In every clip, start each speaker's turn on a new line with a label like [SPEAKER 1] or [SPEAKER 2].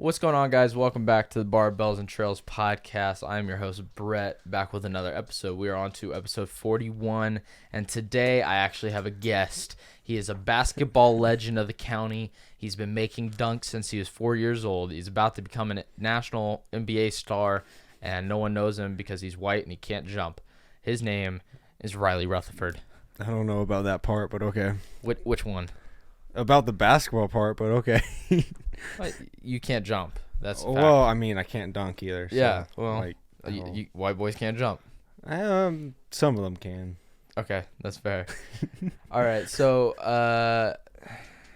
[SPEAKER 1] What's going on, guys? Welcome back to the Barbells and Trails podcast. I'm your host, Brett, back with another episode. We are on to episode 41, and today I actually have a guest. He is a basketball legend of the county. He's been making dunks since he was 4 years old. He's about to become a national NBA star, and no one knows him because he's white and he can't jump. His name is Riley Rutherford.
[SPEAKER 2] I don't know about that part, but okay.
[SPEAKER 1] Which one?
[SPEAKER 2] About the basketball part, but okay.
[SPEAKER 1] You can't jump. That's a fact.
[SPEAKER 2] Well, I mean, I can't dunk either. So,
[SPEAKER 1] yeah, well,
[SPEAKER 2] like,
[SPEAKER 1] white boys can't jump.
[SPEAKER 2] some of them can.
[SPEAKER 1] Okay, that's fair. All right, so,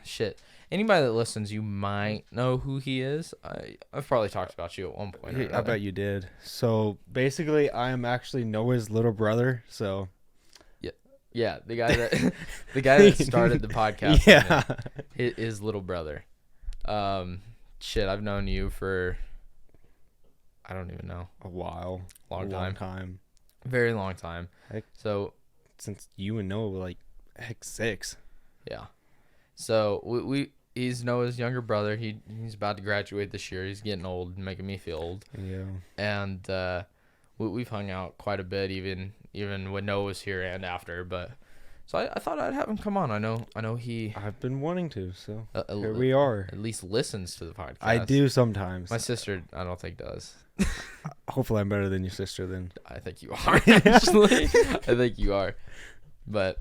[SPEAKER 1] shit. Anybody that listens, you might know who he is. I've probably talked about you at one point. Or
[SPEAKER 2] I bet you did. So, basically, I am actually Noah's little brother, so...
[SPEAKER 1] Yeah, the guy that started the podcast.
[SPEAKER 2] Yeah.
[SPEAKER 1] His little brother. Shit, I've known you for, I don't even know.
[SPEAKER 2] A while.
[SPEAKER 1] Long
[SPEAKER 2] time.
[SPEAKER 1] Very long time.
[SPEAKER 2] Heck,
[SPEAKER 1] so
[SPEAKER 2] since you and Noah were like, 6.
[SPEAKER 1] Yeah. So he's Noah's younger brother. He's about to graduate this year. He's getting old, making me feel old.
[SPEAKER 2] Yeah.
[SPEAKER 1] And we've hung out quite a bit, even when Noah was here and after. But so I thought I'd have him come on. I know he.
[SPEAKER 2] I've been wanting to, so here
[SPEAKER 1] we
[SPEAKER 2] we are.
[SPEAKER 1] At least listens to the podcast.
[SPEAKER 2] I do sometimes.
[SPEAKER 1] My sister, I don't think does.
[SPEAKER 2] Hopefully, I'm better than your sister then.
[SPEAKER 1] I think you are. Actually, I think you are. But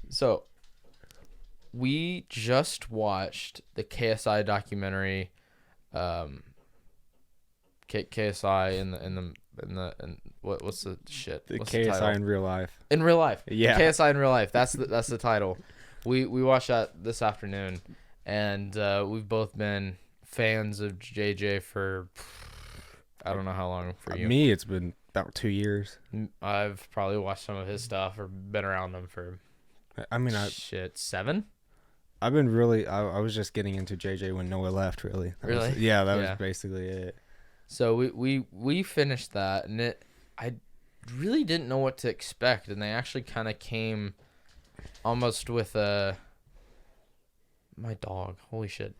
[SPEAKER 1] so we just watched the KSI documentary. KSI in what's the shit? What's
[SPEAKER 2] KSI
[SPEAKER 1] the title?
[SPEAKER 2] in real life.
[SPEAKER 1] In real life.
[SPEAKER 2] Yeah.
[SPEAKER 1] KSI in real life. That's the title. We watched that this afternoon, and we've both been fans of JJ for I don't know how long for you.
[SPEAKER 2] Me, it's been about 2 years.
[SPEAKER 1] I've probably watched some of his stuff or been around him for 7.
[SPEAKER 2] I've been really. I was just getting into JJ when Noah left. Really.
[SPEAKER 1] Really?
[SPEAKER 2] That was basically it.
[SPEAKER 1] So we finished that, and I really didn't know what to expect, and they actually kind of came almost with my dog. Holy shit.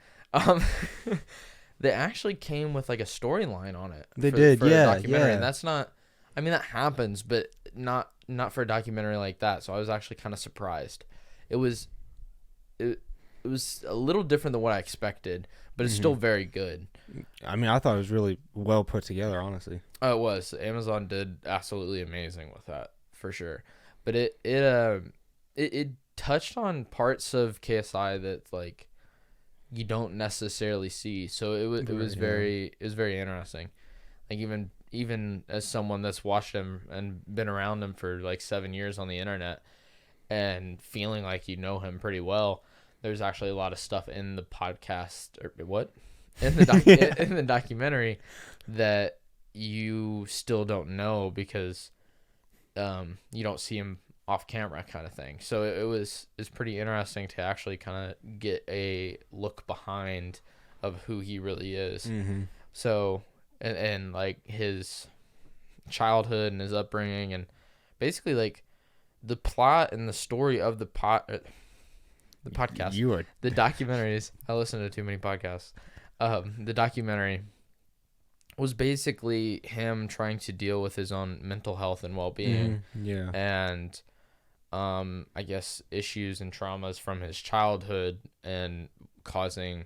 [SPEAKER 1] They actually came with like a storyline on it.
[SPEAKER 2] They did,
[SPEAKER 1] for a documentary.
[SPEAKER 2] yeah.
[SPEAKER 1] And that's not. I mean, that happens, but not for a documentary like that. So I was actually kind of surprised. It was a little different than what I expected, but it's still very good.
[SPEAKER 2] I mean, I thought it was really well put together, honestly.
[SPEAKER 1] Oh, it was. Amazon did absolutely amazing with that, for sure. But it touched on parts of KSI that like you don't necessarily see. So it was very interesting. Like even as someone that's watched him and been around him for like 7 years on the internet and feeling like you know him pretty well, there's actually a lot of stuff in the podcast in the documentary that you still don't know because you don't see him off camera, kind of thing. So it's pretty interesting to actually kind of get a look behind of who he really is.
[SPEAKER 2] Mm-hmm.
[SPEAKER 1] So and like his childhood and his upbringing and basically like the plot and the story of the podcast. The documentaries. I listen to too many podcasts. The documentary was basically him trying to deal with his own mental health and well-being.
[SPEAKER 2] Mm-hmm. Yeah.
[SPEAKER 1] And I guess issues and traumas from his childhood and causing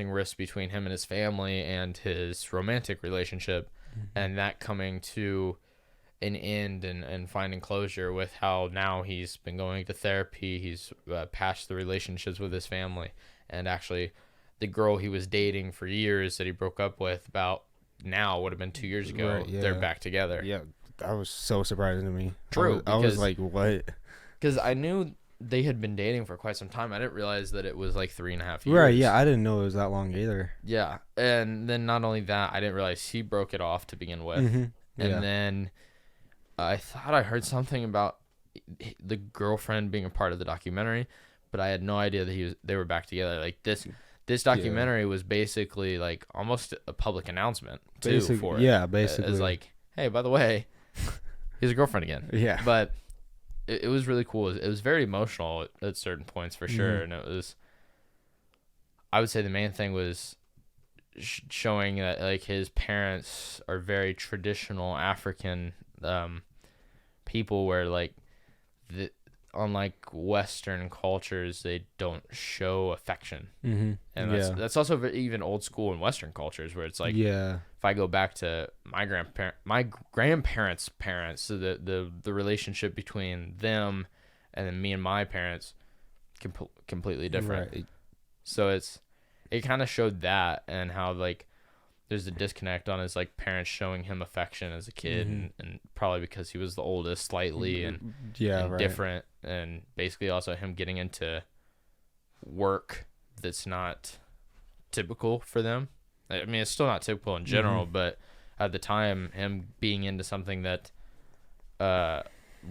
[SPEAKER 1] rifts between him and his family and his romantic relationship, and that coming to an end and finding closure with how now he's been going to therapy. He's patched the relationships with his family, and actually the girl he was dating for years that he broke up with about now would have been 2 years ago.
[SPEAKER 2] Right, yeah.
[SPEAKER 1] They're back together.
[SPEAKER 2] Yeah, that was so surprising to me.
[SPEAKER 1] True.
[SPEAKER 2] I was like, what?
[SPEAKER 1] Because I knew they had been dating for quite some time. I didn't realize that it was like 3.5 years.
[SPEAKER 2] Right, yeah, I didn't know it was that long either.
[SPEAKER 1] Yeah, and then not only that, I didn't realize he broke it off to begin with.
[SPEAKER 2] Mm-hmm. Yeah.
[SPEAKER 1] And then I thought I heard something about the girlfriend being a part of the documentary, but I had no idea that they were back together. Like this documentary was basically like almost a public announcement too for it.
[SPEAKER 2] Yeah, basically.
[SPEAKER 1] It's like, hey, by the way, he's a girlfriend again.
[SPEAKER 2] Yeah.
[SPEAKER 1] But it was really cool. It was very emotional at certain points for sure. And it was, I would say the main thing was showing that like his parents are very traditional African people, where like the unlike Western cultures, they don't show affection.
[SPEAKER 2] Mm-hmm.
[SPEAKER 1] And that's also even old school in Western cultures, where it's like, if I go back to my grandparents' parents, so the relationship between them and then me and my parents, completely different.
[SPEAKER 2] Right.
[SPEAKER 1] So it kind of showed that, and how like there's a disconnect on his like parents showing him affection as a kid, and probably because he was the oldest slightly, and different, and basically also him getting into work that's not typical for them. I mean, it's still not typical in general, but at the time, him being into something that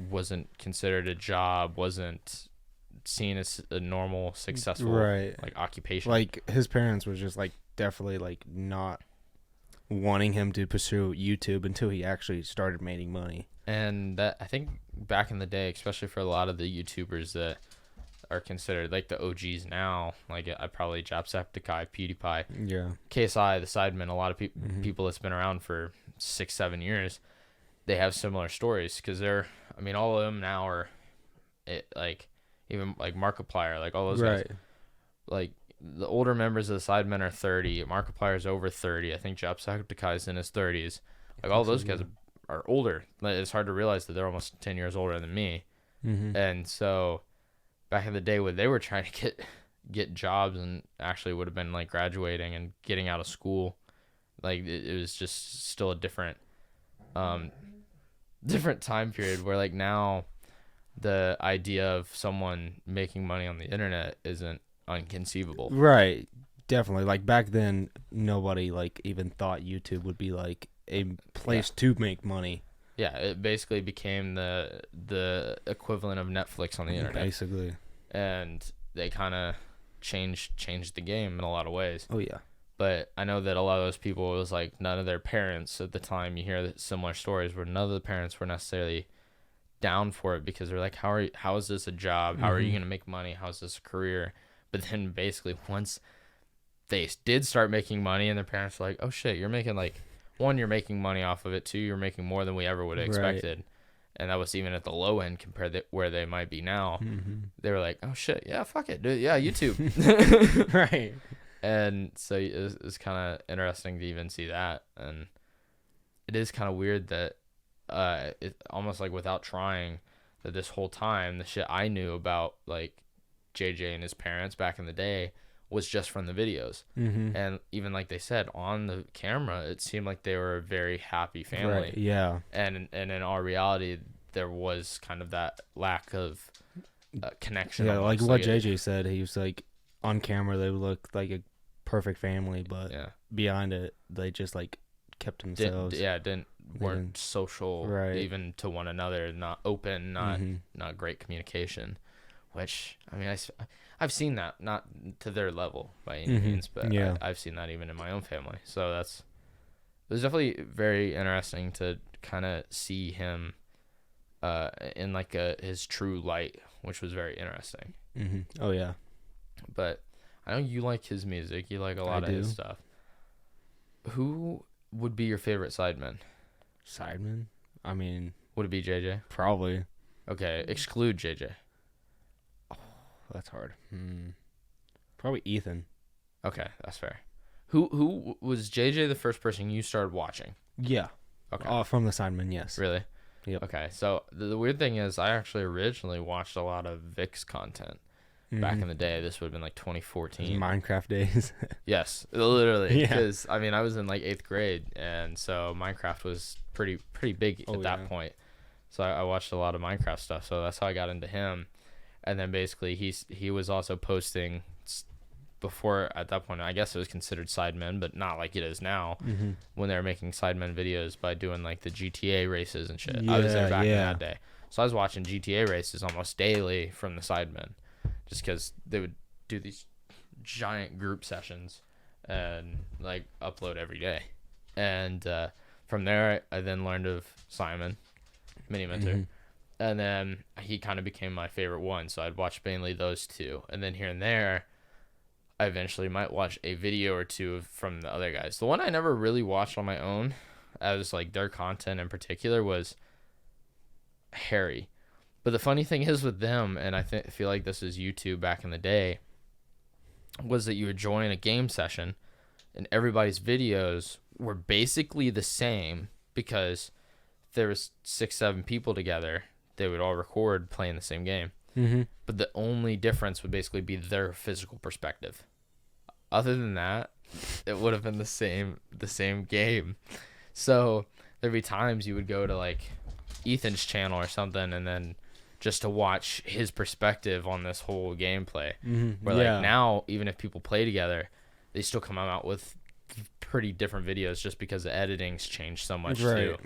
[SPEAKER 1] wasn't considered a job, wasn't seen as a normal, successful like occupation.
[SPEAKER 2] Like his parents were just like definitely like not wanting him to pursue YouTube until he actually started making money.
[SPEAKER 1] And that, I think back in the day, especially for a lot of the YouTubers that are considered like the OGs now, like I probably Jacksepticeye, PewDiePie, KSI, the Sidemen, a lot of people that's been around for 6-7 years, they have similar stories, because I mean, all of them now are like, even like Markiplier, like all those guys, like the older members of the Sidemen are 30. Markiplier's over 30. I think Jacksepticeye's in his 30s. Like all those guys are older. Like, it's hard to realize that they're almost 10 years older than me. And so back in the day when they were trying to get jobs, and actually would have been like graduating and getting out of school, like it was just still a different time period, where like now the idea of someone making money on the internet isn't unconceivable.
[SPEAKER 2] Right. Definitely. Like back then, nobody like even thought YouTube would be like a place to make money.
[SPEAKER 1] Yeah, it basically became the equivalent of Netflix on the internet.
[SPEAKER 2] Basically. And
[SPEAKER 1] they kind of changed the game in a lot of ways.
[SPEAKER 2] Oh yeah.
[SPEAKER 1] But I know that a lot of those people, it was like none of their parents at the time, you hear similar stories where none of the parents were necessarily down for it, because they're like, how is this a job? How are you going to make money? How is this a career? But then basically once they did start making money, and their parents were like, oh shit, you're making like, one, you're making money off of it. Two, you're making more than we ever would have expected. And that was even at the low end compared to where they might be now. They were like, oh shit, yeah, fuck it, dude. Yeah, YouTube.
[SPEAKER 2] Right.
[SPEAKER 1] And so it's kind of interesting to even see that. And it is kind of weird that it almost like without trying, that this whole time the shit I knew about like JJ and his parents back in the day was just from the videos. And even like they said on the camera, it seemed like they were a very happy family.
[SPEAKER 2] Right. Yeah.
[SPEAKER 1] And in our reality, there was kind of that lack of connection.
[SPEAKER 2] Yeah, like what JJ said, he was like, on camera they would look like a perfect family, but behind it they just like kept themselves.
[SPEAKER 1] Weren't social, even to one another, not open, not great communication, which I mean I've seen that, not to their level by any means, but I've seen that even in my own family. So it was definitely very interesting to kind of see him in like his true light, which was very interesting.
[SPEAKER 2] Oh yeah.
[SPEAKER 1] But I know you like his music, you like a lot of his stuff. Who would be your favorite Sidemen? I mean, would it be JJ?
[SPEAKER 2] Probably.
[SPEAKER 1] Okay, exclude JJ.
[SPEAKER 2] Oh, that's hard. Probably Ethan.
[SPEAKER 1] Okay, that's fair. Who was JJ the first person you started watching?
[SPEAKER 2] Yeah. Okay. From the Sidemen, yes.
[SPEAKER 1] Really?
[SPEAKER 2] Yep.
[SPEAKER 1] Okay, so the weird thing is I actually originally watched a lot of Vic's content. Back in the day. This would have been like 2014.
[SPEAKER 2] Minecraft days.
[SPEAKER 1] Yes, literally. Because I mean, I was in like 8th grade, and so Minecraft was pretty big at that point. So I watched a lot of Minecraft stuff. So that's how I got into him. And then basically he was also posting before, at that point I guess it was considered Sidemen, but not like it is now. When they were making Sidemen videos by doing like the GTA races and shit. I was there back in that day. So I was watching GTA races almost daily from the Sidemen. Just because they would do these giant group sessions and like upload every day. And from there, I then learned of Simon, Mini Mentor. And then he kind of became my favorite one. So I'd watch mainly those two. And then here and there, I eventually might watch a video or two from the other guys. The one I never really watched on my own as like their content in particular was Harry. But the funny thing is with them, and I feel like this is YouTube back in the day, was that you would join a game session and everybody's videos were basically the same because there was 6-7 people together. They would all record playing the same game.
[SPEAKER 2] Mm-hmm.
[SPEAKER 1] But the only difference would basically be their physical perspective. Other than that, it would have been the same game. So there'd be times you would go to like Ethan's channel or something, and then just to watch his perspective on this whole gameplay.
[SPEAKER 2] Mm-hmm.
[SPEAKER 1] Where like now, even if people play together, they still come out with pretty different videos just because the editing's changed so much too.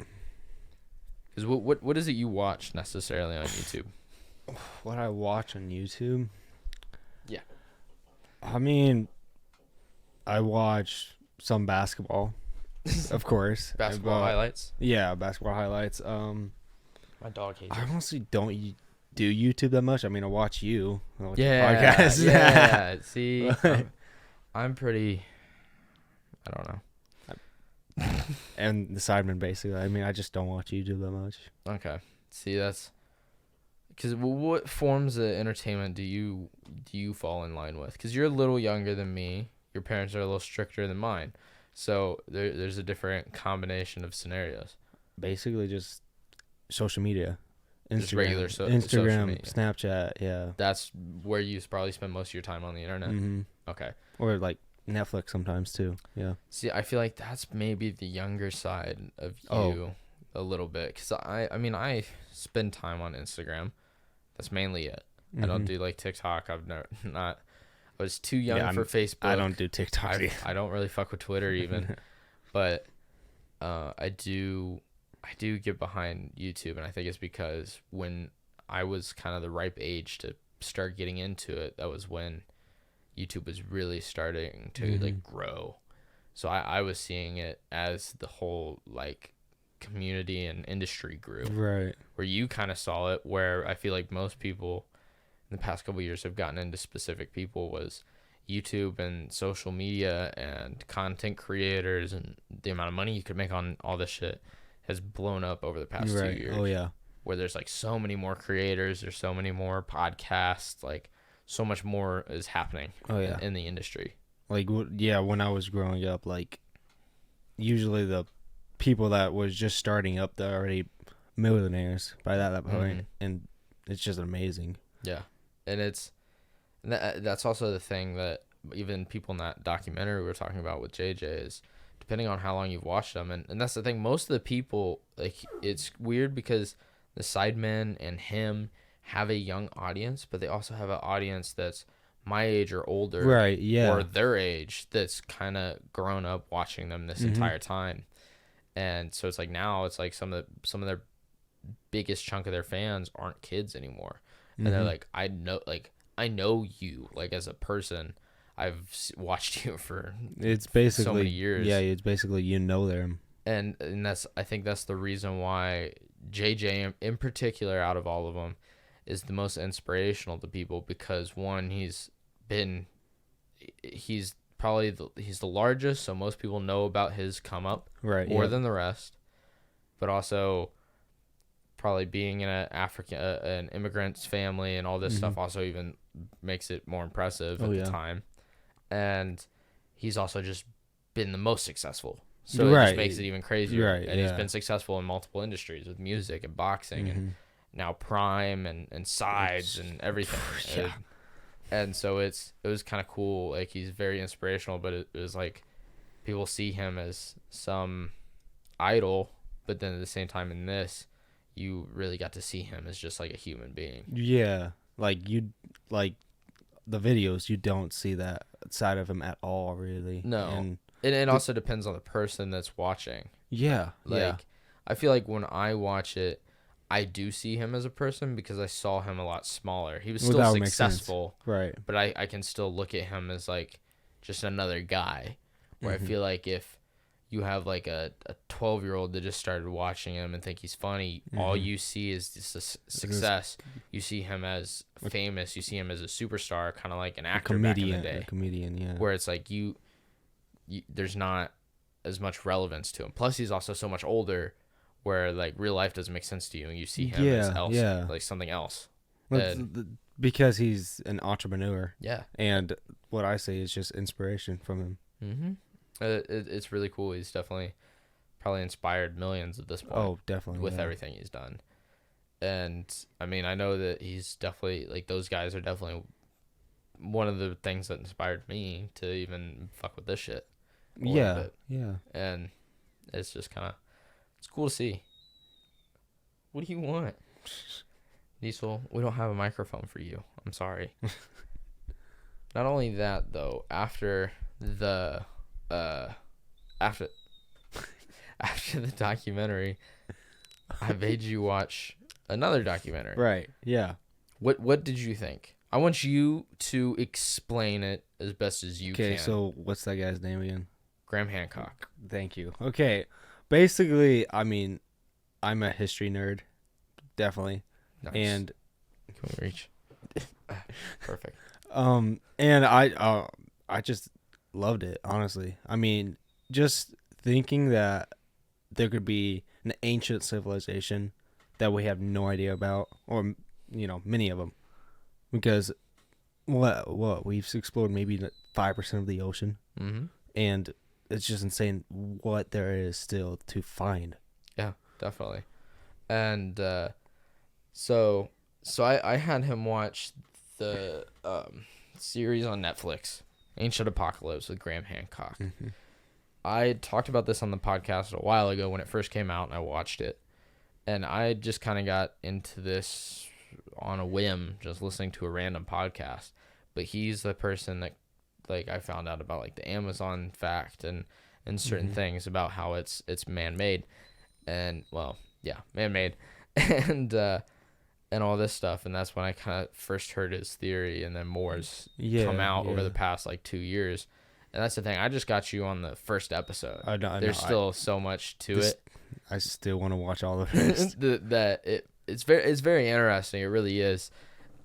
[SPEAKER 1] Because what is it you watch necessarily on YouTube?
[SPEAKER 2] What I watch on YouTube?
[SPEAKER 1] Yeah.
[SPEAKER 2] I mean, I watch some basketball, of course.
[SPEAKER 1] Basketball highlights?
[SPEAKER 2] Yeah, basketball highlights.
[SPEAKER 1] My dog hates it.
[SPEAKER 2] I honestly don't do YouTube that much. I mean, I watch you. I watch
[SPEAKER 1] yeah,
[SPEAKER 2] podcasts.
[SPEAKER 1] Yeah. See, I'm pretty. I don't know.
[SPEAKER 2] And the Sidemen, basically. I mean, I just don't watch YouTube that much.
[SPEAKER 1] Okay. See, that's because what forms of entertainment do you fall in line with? Because you're a little younger than me. Your parents are a little stricter than mine, so there's a different combination of scenarios.
[SPEAKER 2] Basically, just social media. Instagram,
[SPEAKER 1] just regular social media.
[SPEAKER 2] Snapchat, yeah.
[SPEAKER 1] That's where you probably spend most of your time on the internet.
[SPEAKER 2] Mm-hmm.
[SPEAKER 1] Okay.
[SPEAKER 2] Or like Netflix sometimes too. Yeah.
[SPEAKER 1] See, I feel like that's maybe the younger side of you a little bit, because I spend time on Instagram. That's mainly it.
[SPEAKER 2] Mm-hmm.
[SPEAKER 1] I don't do like TikTok. I was too young for Facebook.
[SPEAKER 2] I don't do TikTok.
[SPEAKER 1] I don't really fuck with Twitter even, but I do get behind YouTube, and I think it's because when I was kind of the ripe age to start getting into it, that was when YouTube was really starting to like grow. So I was seeing it as the whole like community and industry grew.
[SPEAKER 2] Right.
[SPEAKER 1] Where you kind of saw it, where I feel like most people in the past couple of years have gotten into specific people, was YouTube and social media and content creators, and the amount of money you could make on all this shit has blown up over the past 2 years.
[SPEAKER 2] Oh yeah.
[SPEAKER 1] Where there's like so many more creators, there's so many more podcasts, like so much more is happening in the industry.
[SPEAKER 2] Like, yeah, when I was growing up, like, usually the people that was just starting up, they're already millionaires by that point, and it's just amazing.
[SPEAKER 1] Yeah, and that's also the thing that even people in that documentary we were talking about with JJ is, depending on how long you've watched them, and that's the thing, most of the people, like, it's weird because the Sidemen and him have a young audience, but they also have an audience that's my age or older,
[SPEAKER 2] right? Yeah,
[SPEAKER 1] or their age, that's kind of grown up watching them this entire time. And so it's like now it's like some of their biggest chunk of their fans aren't kids anymore, and they're like, I know you, like, as a person. I've watched you for
[SPEAKER 2] it's basically
[SPEAKER 1] so many years.
[SPEAKER 2] Yeah, it's basically them,
[SPEAKER 1] and I think that's the reason why JJ in particular, out of all of them, is the most inspirational to people, because one, he's probably he's the largest, so most people know about his come up more than the rest, but also probably being in an immigrant's family and all this stuff also even makes it more impressive at the time. And he's also just been the most successful, so it just makes it even crazier. And he's been successful in multiple industries with music and boxing and now Prime and Sides and everything. And so it was kind of cool. Like, he's very inspirational, but it was like people see him as some idol, but then at the same time in this, you really got to see him as just like a human being.
[SPEAKER 2] Yeah, like like the videos, you don't see that side of him at all, really.
[SPEAKER 1] No, and it also depends on the person that's watching.
[SPEAKER 2] Yeah,
[SPEAKER 1] like I feel like when I watch it, I do see him as a person because I saw him a lot smaller. He was still successful,
[SPEAKER 2] right?
[SPEAKER 1] But I can still look at him as like just another guy. Where I feel like if you have like a 12-year-old that just started watching him and think he's funny. All you see is just success. You see him as famous. You see him as a superstar, kind of like an actor back in the day.
[SPEAKER 2] A comedian, yeah.
[SPEAKER 1] Where it's like there's not as much relevance to him. Plus, he's also so much older, where like real life doesn't make sense to you, and you see him as like something else.
[SPEAKER 2] Because he's an entrepreneur.
[SPEAKER 1] Yeah.
[SPEAKER 2] And what I say is just inspiration from him.
[SPEAKER 1] Mm-hmm. It's really cool. He's definitely probably inspired millions at this point.
[SPEAKER 2] Oh, definitely.
[SPEAKER 1] With everything he's done. And I mean, I know that he's definitely like, those guys are definitely one of the things that inspired me to even fuck with this shit.
[SPEAKER 2] Yeah.
[SPEAKER 1] And it's just kind of, it's cool to see. What do you want? Diesel, we don't have a microphone for you. I'm sorry. Not only that, though, after the documentary, I made you watch another documentary.
[SPEAKER 2] Right. Yeah.
[SPEAKER 1] What did you think? I want you to explain it as best as you can.
[SPEAKER 2] Okay, so what's that guy's name again?
[SPEAKER 1] Graham Handcock.
[SPEAKER 2] Thank you. Okay. Basically, I mean, I'm a history nerd. Definitely.
[SPEAKER 1] Nice.
[SPEAKER 2] And
[SPEAKER 1] can we reach? Perfect.
[SPEAKER 2] And I just loved it, honestly. I mean, just thinking that there could be an ancient civilization that we have no idea about, or many of them, because what we've explored maybe 5% of the ocean, and it's just insane what there is still to find.
[SPEAKER 1] Yeah, definitely. And so I had him watch the series on Netflix, Antient Apocalypse with Graham Handcock.
[SPEAKER 2] Mm-hmm.
[SPEAKER 1] I talked about this on the podcast a while ago when it first came out, and I watched it. And I just kind of got into this on a whim, just listening to a random podcast. But he's the person that, like, I found out about, like, the Amazon fact and certain things about how it's man-made. And, well, yeah, man-made. And all this stuff. And that's when I kind of first heard his theory, and then more's come out over the past, like, 2 years. And that's the thing. I just got you on the first episode. I know, There's still so much to it.
[SPEAKER 2] I still want to watch all of it.
[SPEAKER 1] It's very interesting. It really is,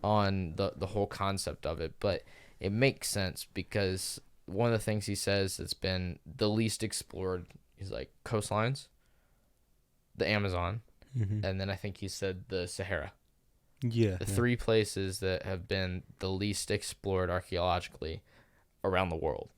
[SPEAKER 1] on the whole concept of it. But it makes sense, because one of the things he says that's been the least explored is like coastlines, the Amazon, and then I think he said the Sahara.
[SPEAKER 2] Yeah.
[SPEAKER 1] The three places that have been the least explored archaeologically around the world,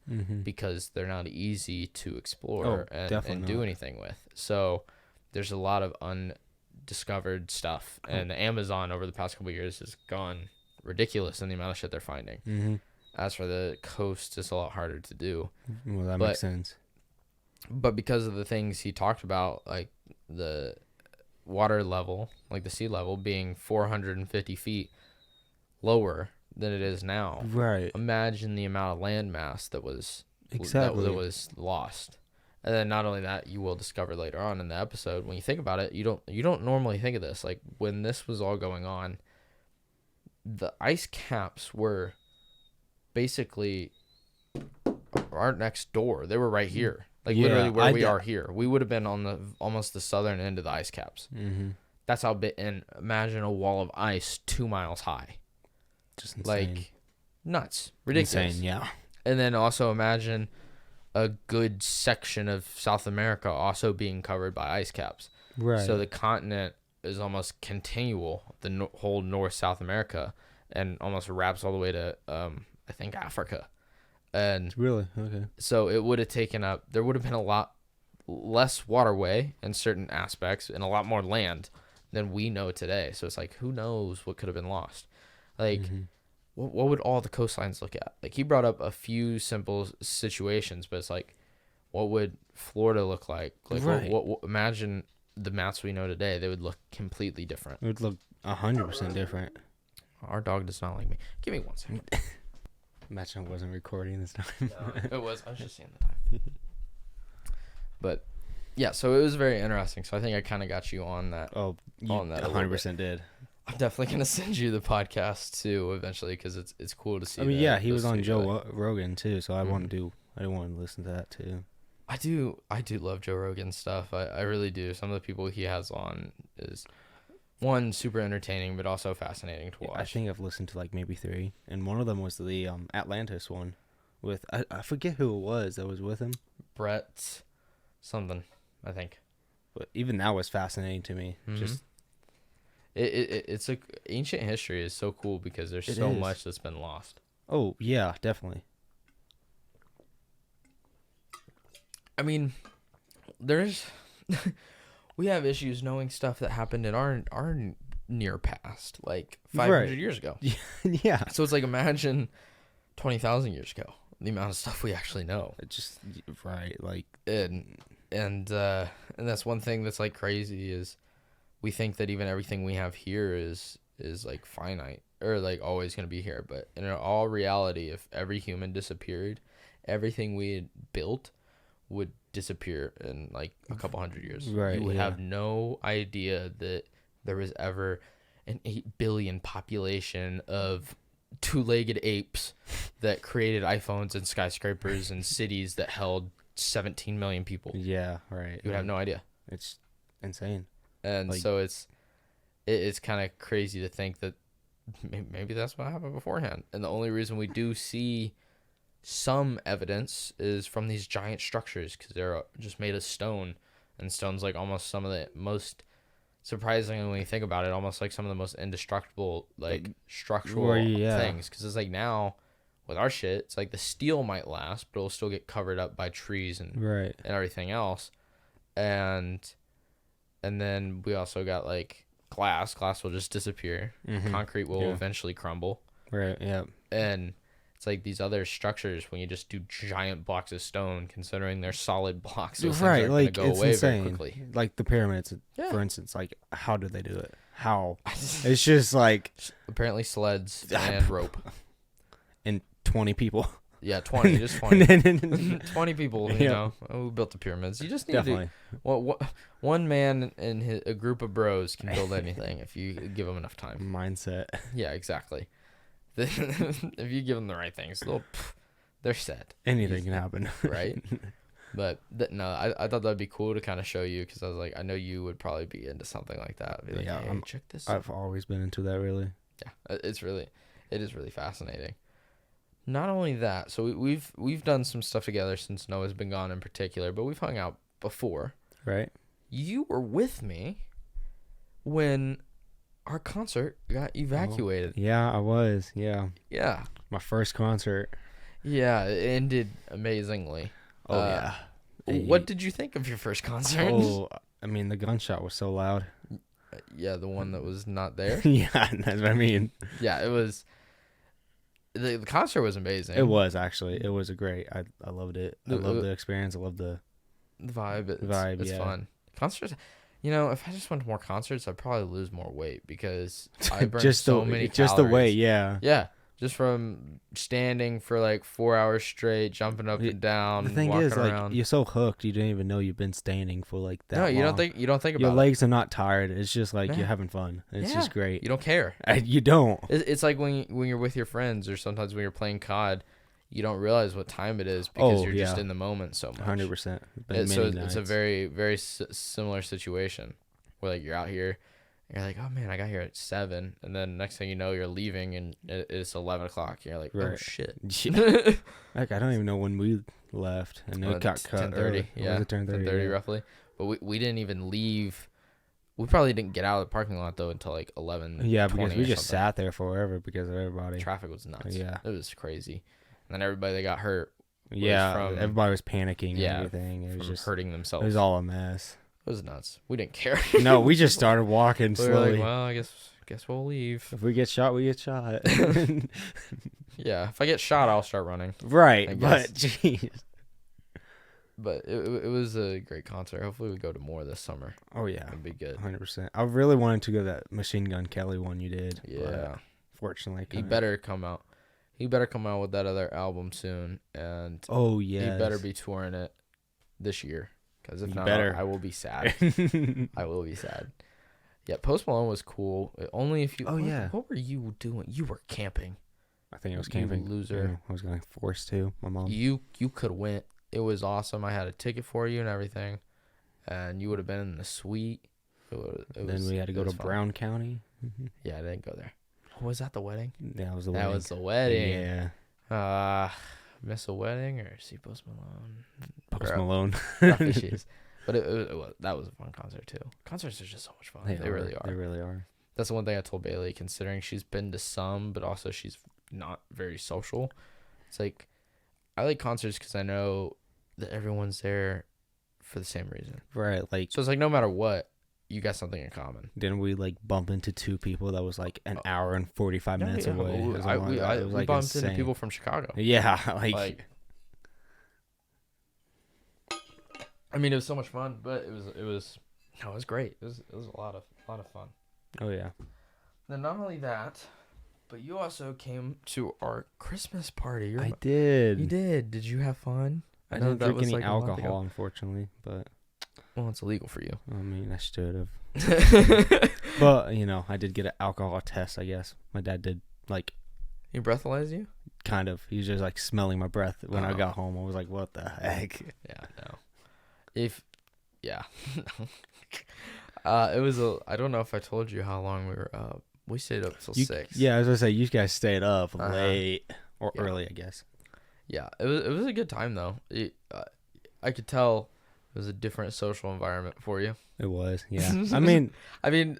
[SPEAKER 1] because they're not easy to explore and do anything with. So there's a lot of undiscovered stuff, and the Amazon over the past couple of years has gone ridiculous in the amount of shit they're finding. As for the coast, it's a lot harder to do.
[SPEAKER 2] Well, that makes sense.
[SPEAKER 1] But because of the things he talked about, like the water level, like the sea level being 450 feet lower than it is now.
[SPEAKER 2] Right.
[SPEAKER 1] Imagine the amount of land mass that was that was lost. And then not only that, you will discover later on in the episode, when you think about it, you don't normally think of this. Like, when this was all going on, the ice caps were basically our next door. They were right here. Like, literally where we are here. We would have been on almost the southern end of the ice caps. That's how big. And imagine a wall of ice 2 miles high.
[SPEAKER 2] Just insane.
[SPEAKER 1] Like, nuts. Ridiculous.
[SPEAKER 2] Insane, yeah.
[SPEAKER 1] And then also imagine a good section of South America also being covered by ice caps.
[SPEAKER 2] Right.
[SPEAKER 1] So the continent is almost continual, the whole North South America, and almost wraps all the way to, I think, Africa. And
[SPEAKER 2] really? Okay.
[SPEAKER 1] So it would have taken up, there would have been a lot less waterway in certain aspects and a lot more land than we know today. So it's like, who knows what could have been lost? Like, what would all the coastlines look at? Like, he brought up a few simple situations, but it's like, what would Florida look like? Like, what imagine the maps we know today, they would look completely different.
[SPEAKER 2] It would look 100% different.
[SPEAKER 1] Our dog does not like me. Give me 1 second.
[SPEAKER 2] Imagine I wasn't recording this time.
[SPEAKER 1] No, it was. I was just seeing the time. But, yeah, so it was very interesting. So I think I kind of got you on that.
[SPEAKER 2] Oh, you on that 100% did.
[SPEAKER 1] I'm definitely going to send you the podcast, too, eventually, because it's cool to see.
[SPEAKER 2] I mean, yeah, he was on Joe Rogan, too, so I didn't want to listen to that, too.
[SPEAKER 1] I do love Joe Rogan's stuff. I really do. Some of the people he has on is one super entertaining, but also fascinating to watch.
[SPEAKER 2] I think I've listened to like maybe 3, and one of them was the Atlantis one with I forget who it was that was with him.
[SPEAKER 1] Brett something, I think.
[SPEAKER 2] But even that was fascinating to me.
[SPEAKER 1] Mm-hmm.
[SPEAKER 2] Just
[SPEAKER 1] it's like ancient history is so cool because there's so much that's been lost.
[SPEAKER 2] Oh yeah, definitely.
[SPEAKER 1] I mean, there's we have issues knowing stuff that happened in our near past, like 500 years ago.
[SPEAKER 2] Yeah.
[SPEAKER 1] So it's like imagine 20,000 years ago, the amount of stuff we actually know.
[SPEAKER 2] It just right, like
[SPEAKER 1] and that's one thing that's like crazy is we think that even everything we have here is like finite or like always going to be here, but in all reality, if every human disappeared, everything we had built would disappear in like a couple hundred years.
[SPEAKER 2] Right,
[SPEAKER 1] you would have no idea that there was ever an 8 billion population of two-legged apes that created iPhones and skyscrapers and cities that held 17 million people.
[SPEAKER 2] Yeah, right.
[SPEAKER 1] You would have no idea.
[SPEAKER 2] It's insane.
[SPEAKER 1] And
[SPEAKER 2] like,
[SPEAKER 1] so it's kind of crazy to think that maybe that's what happened beforehand. And the only reason we do see some evidence is from these giant structures because they're just made of stone, and stone's like almost some of the most surprisingly when you think about it, almost like some of the most indestructible like structural things. Because it's like now with our shit, it's like the steel might last, but it'll still get covered up by trees and everything else. And then we also got like glass will just disappear. Concrete will eventually crumble,
[SPEAKER 2] right? Yeah.
[SPEAKER 1] And it's like these other structures when you just do giant blocks of stone, considering they're solid blocks, those things aren't
[SPEAKER 2] like
[SPEAKER 1] gonna go away
[SPEAKER 2] insane.
[SPEAKER 1] very quickly.
[SPEAKER 2] Like the pyramids, for instance, like how did they do it? How? It's just like
[SPEAKER 1] apparently sleds and rope
[SPEAKER 2] and 20 people.
[SPEAKER 1] Yeah, 20, just 20. 20 people, you know, who built the pyramids. You just need to. One man and a group of bros can build anything if you give them enough time.
[SPEAKER 2] Mindset.
[SPEAKER 1] Yeah, exactly. If you give them the right things, they're set.
[SPEAKER 2] Anything can happen.
[SPEAKER 1] Right? But no, I thought that'd be cool to kind of show you because I was like, I know you would probably be into something like that. Be like,
[SPEAKER 2] yeah,
[SPEAKER 1] hey, check this.
[SPEAKER 2] I've always been into that, really.
[SPEAKER 1] Yeah, it is really fascinating. Not only that, so we've done some stuff together since Noah's been gone in particular, but we've hung out before.
[SPEAKER 2] Right.
[SPEAKER 1] You were with me when our concert got evacuated.
[SPEAKER 2] Oh, yeah, I was. Yeah.
[SPEAKER 1] Yeah.
[SPEAKER 2] My first concert.
[SPEAKER 1] Yeah, it ended amazingly.
[SPEAKER 2] Oh, yeah.
[SPEAKER 1] What did you think of your first concert?
[SPEAKER 2] Oh, I mean, the gunshot was so loud.
[SPEAKER 1] Yeah, the one that was not there.
[SPEAKER 2] Yeah, that's what I mean.
[SPEAKER 1] Yeah, it was. The concert was amazing.
[SPEAKER 2] It was, actually. It was great. I loved it. I loved the experience. I loved the
[SPEAKER 1] vibe. It's
[SPEAKER 2] yeah.
[SPEAKER 1] fun. Concerts, you know, if I just went to more concerts, I'd probably lose more weight because I burn many calories.
[SPEAKER 2] Just the weight, yeah.
[SPEAKER 1] Yeah, just from standing for like 4 hours straight, jumping up and down.
[SPEAKER 2] The thing
[SPEAKER 1] walking
[SPEAKER 2] is, like,
[SPEAKER 1] around.
[SPEAKER 2] you're so hooked, you don't even know you've been standing for like that.
[SPEAKER 1] No, you
[SPEAKER 2] long.
[SPEAKER 1] don't think about
[SPEAKER 2] your
[SPEAKER 1] it.
[SPEAKER 2] legs are not tired. It's just like you're having fun. It's just great.
[SPEAKER 1] You don't care.
[SPEAKER 2] You don't.
[SPEAKER 1] It's like when you're with your friends, or sometimes when you're playing COD, you don't realize what time it is because you're just in the moment so much.
[SPEAKER 2] 100%.
[SPEAKER 1] It's a very, very similar situation where like you're out here and you're like, oh man, I got here at 7, and then next thing you know you're leaving and it's 11 o'clock. You're like, oh shit.
[SPEAKER 2] Like I don't even know when we left, and it got cut
[SPEAKER 1] 10:30. Yeah, 10:30 roughly. But we didn't even leave. We probably didn't get out of the parking lot though until like 11.
[SPEAKER 2] Yeah, because we just sat there forever because of everybody.
[SPEAKER 1] Traffic was nuts.
[SPEAKER 2] Yeah,
[SPEAKER 1] it was crazy. And then everybody that got hurt.
[SPEAKER 2] Everybody was panicking and everything. It was just
[SPEAKER 1] hurting themselves.
[SPEAKER 2] It was all a mess.
[SPEAKER 1] It was nuts. We didn't care.
[SPEAKER 2] No, we just started walking slowly.
[SPEAKER 1] We were like, well, I guess we'll leave.
[SPEAKER 2] If we get shot, we get shot.
[SPEAKER 1] Yeah, if I get shot, I'll start running.
[SPEAKER 2] Right, but jeez.
[SPEAKER 1] But it was a great concert. Hopefully we go to more this summer.
[SPEAKER 2] Oh yeah,
[SPEAKER 1] it'd be good.
[SPEAKER 2] 100%. I really wanted to go to that Machine Gun Kelly one you did.
[SPEAKER 1] Yeah.
[SPEAKER 2] Fortunately,
[SPEAKER 1] he better come out. He better come out with that other album soon, and
[SPEAKER 2] he
[SPEAKER 1] better be touring it this year. Because if not, I will be sad. I will be sad. Yeah, Post Malone was cool. Only if you.
[SPEAKER 2] Oh yeah.
[SPEAKER 1] What were you doing? You were camping.
[SPEAKER 2] I think I was camping.
[SPEAKER 1] You loser.
[SPEAKER 2] Yeah, I was going forced to. My mom.
[SPEAKER 1] You could have went It was awesome. I had a ticket for you and everything, and you would have been in the suite.
[SPEAKER 2] Then we had to go to Brown County.
[SPEAKER 1] Yeah, I didn't go there. Was that the wedding?
[SPEAKER 2] That was the
[SPEAKER 1] That
[SPEAKER 2] wedding.
[SPEAKER 1] was the wedding.
[SPEAKER 2] Yeah.
[SPEAKER 1] Miss a wedding or see Post Malone?
[SPEAKER 2] Post Malone.
[SPEAKER 1] Rough issues. But that was a fun concert too. Concerts are just so much fun. They really are.
[SPEAKER 2] They really are.
[SPEAKER 1] That's the one thing I told Bailey, considering she's been to some, but also she's not very social. It's like, I like concerts because I know that everyone's there for the same reason.
[SPEAKER 2] Right. Like,
[SPEAKER 1] so it's like no matter what, you got something in common.
[SPEAKER 2] Didn't we like bump into two people that was like an hour and 45 minutes away?
[SPEAKER 1] We bumped into people from Chicago.
[SPEAKER 2] Yeah. Like
[SPEAKER 1] I mean, it was so much fun, but it was great. It was a lot of fun.
[SPEAKER 2] Oh yeah.
[SPEAKER 1] Then not only that, but you also came to our Christmas party.
[SPEAKER 2] I did.
[SPEAKER 1] You did. Did you have fun?
[SPEAKER 2] I didn't drink any alcohol, unfortunately, but
[SPEAKER 1] well, it's illegal for you.
[SPEAKER 2] I mean, I should have. But I did get an alcohol test. I guess my dad did. Like,
[SPEAKER 1] he breathalyzed you?
[SPEAKER 2] Kind of. He was just like smelling my breath when I got home. I was like, "What the heck?"
[SPEAKER 1] Yeah, no. It was I don't know if I told you how long we were up. We stayed up till 6.
[SPEAKER 2] Yeah, I was gonna say you guys stayed up late or early, I guess.
[SPEAKER 1] Yeah, it was a good time though. I could tell it was a different social environment for you.
[SPEAKER 2] It was, yeah. I mean,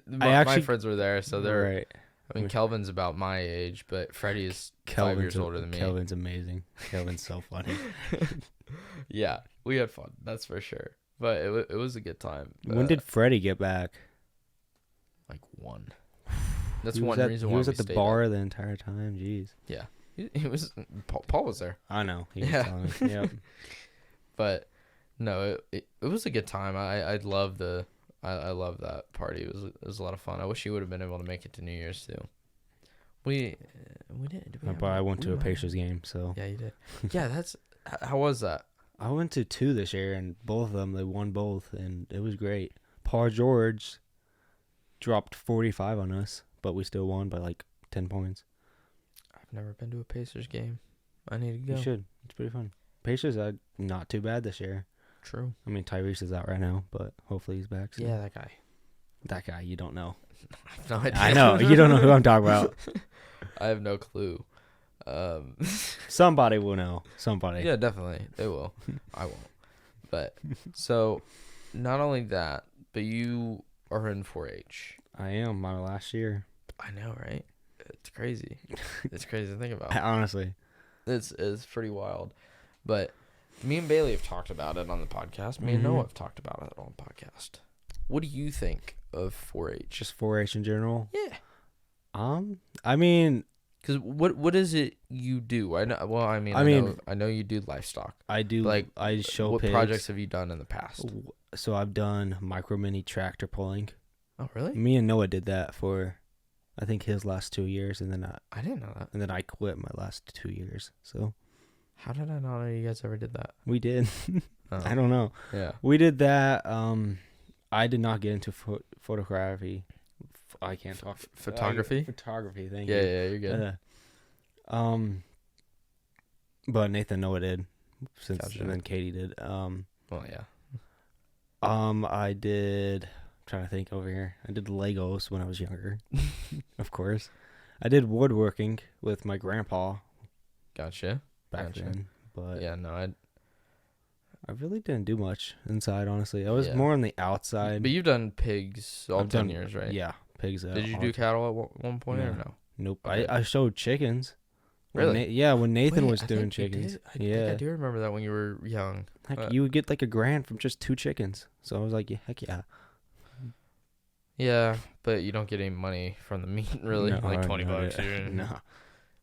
[SPEAKER 1] my friends were there, so they're
[SPEAKER 2] right.
[SPEAKER 1] I mean, Kelvin's about my age, but Freddie is 5 years older than me.
[SPEAKER 2] Kelvin's amazing. Kelvin's so funny.
[SPEAKER 1] Yeah, we had fun. That's for sure. But it was a good time.
[SPEAKER 2] When did Freddie get back?
[SPEAKER 1] Like 1. That's one reason why
[SPEAKER 2] he was at the bar the entire time. Jeez.
[SPEAKER 1] Yeah, he was. Paul was there.
[SPEAKER 2] I know. He was telling me. Yep.
[SPEAKER 1] But no, it was a good time. I love that party. It was a lot of fun. I wish you would have been able to make it to New Year's too. We didn't.
[SPEAKER 2] But I went to a Pacers game, so.
[SPEAKER 1] Yeah, you did. Yeah, how was that?
[SPEAKER 2] I went to 2 this year, and both of them, they won both, and it was great. Paul George dropped 45 on us, but we still won by like 10 points.
[SPEAKER 1] I've never been to a Pacers game. I need to go.
[SPEAKER 2] You should. It's pretty fun. Pacers are not too bad this year.
[SPEAKER 1] True.
[SPEAKER 2] I mean, Tyrese is out right now, but hopefully he's back soon.
[SPEAKER 1] Yeah, that guy.
[SPEAKER 2] That guy, you don't know.
[SPEAKER 1] I have no idea.
[SPEAKER 2] I know. You don't know who I'm talking about.
[SPEAKER 1] I have no clue.
[SPEAKER 2] Somebody will know. Somebody.
[SPEAKER 1] Yeah, definitely. They will. I won't. But, so, not only that, but you are in 4-H.
[SPEAKER 2] I am. My last year.
[SPEAKER 1] I know, right? It's crazy. It's crazy to think about.
[SPEAKER 2] Honestly.
[SPEAKER 1] It's pretty wild. But me and Bailey have talked about it on the podcast. Me and Noah have talked about it on the podcast. What do you think of 4-H?
[SPEAKER 2] Just 4-H in general?
[SPEAKER 1] Yeah.
[SPEAKER 2] I mean,
[SPEAKER 1] because what is it you do? I know. Well, I know you do livestock.
[SPEAKER 2] I do. Like, I show
[SPEAKER 1] what
[SPEAKER 2] pigs.
[SPEAKER 1] projects have you done in the past?
[SPEAKER 2] So I've done micro mini tractor pulling.
[SPEAKER 1] Oh, really?
[SPEAKER 2] Me and Noah did that for, I think, his last 2 years, and then
[SPEAKER 1] I didn't know that.
[SPEAKER 2] And then I quit my last 2 years. So
[SPEAKER 1] how did I not know you guys ever did that?
[SPEAKER 2] We did.
[SPEAKER 1] Oh.
[SPEAKER 2] I don't know.
[SPEAKER 1] Yeah, we
[SPEAKER 2] did that. I did not get into photography. I can't talk.
[SPEAKER 1] Photography.
[SPEAKER 2] Photography. Thank you.
[SPEAKER 1] Yeah, you're good.
[SPEAKER 2] But Nathan Noah did,
[SPEAKER 1] Gotcha.
[SPEAKER 2] And then Katie did.
[SPEAKER 1] Well, yeah.
[SPEAKER 2] I did. I'm trying to think over here. I did Legos when I was younger, of course. I did woodworking with my grandpa.
[SPEAKER 1] Gotcha.
[SPEAKER 2] Back then, but
[SPEAKER 1] yeah, no,
[SPEAKER 2] I really didn't do much inside. Honestly, I was more on the outside.
[SPEAKER 1] But you've done pigs all 10 years, right?
[SPEAKER 2] Yeah, pigs.
[SPEAKER 1] Did you do cattle at one point or no?
[SPEAKER 2] Nope.
[SPEAKER 1] Okay.
[SPEAKER 2] I showed chickens.
[SPEAKER 1] Really?
[SPEAKER 2] When Nathan was doing chickens.
[SPEAKER 1] I think I do remember that when you were young.
[SPEAKER 2] Heck, you would get like $1,000 from just 2 chickens. So I was like, heck yeah.
[SPEAKER 1] Yeah, but you don't get any money from the meat, really.
[SPEAKER 2] No,
[SPEAKER 1] like $20.
[SPEAKER 2] No.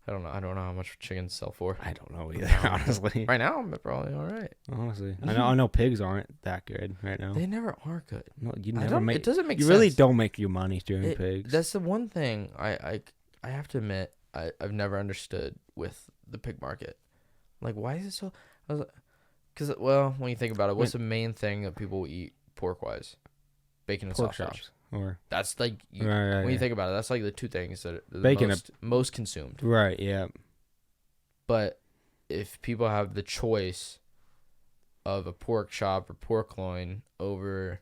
[SPEAKER 1] I don't know how much chickens sell for.
[SPEAKER 2] I don't know either, honestly.
[SPEAKER 1] Right now, I'm probably all right.
[SPEAKER 2] Honestly, I know pigs aren't that good right now.
[SPEAKER 1] They never are good.
[SPEAKER 2] No, you never make.
[SPEAKER 1] It doesn't make
[SPEAKER 2] sense. You really don't make your money doing pigs.
[SPEAKER 1] That's the one thing I have to admit I've never understood with the pig market. Like, why is it so? Because when you think about it, what's the main thing that people eat pork wise? Bacon and
[SPEAKER 2] pork
[SPEAKER 1] sausage.
[SPEAKER 2] chops. Or
[SPEAKER 1] that's like
[SPEAKER 2] when
[SPEAKER 1] you think about it, that's like the 2 things that are
[SPEAKER 2] bacon
[SPEAKER 1] most consumed.
[SPEAKER 2] Right. Yeah.
[SPEAKER 1] But if people have the choice of a pork chop or pork loin over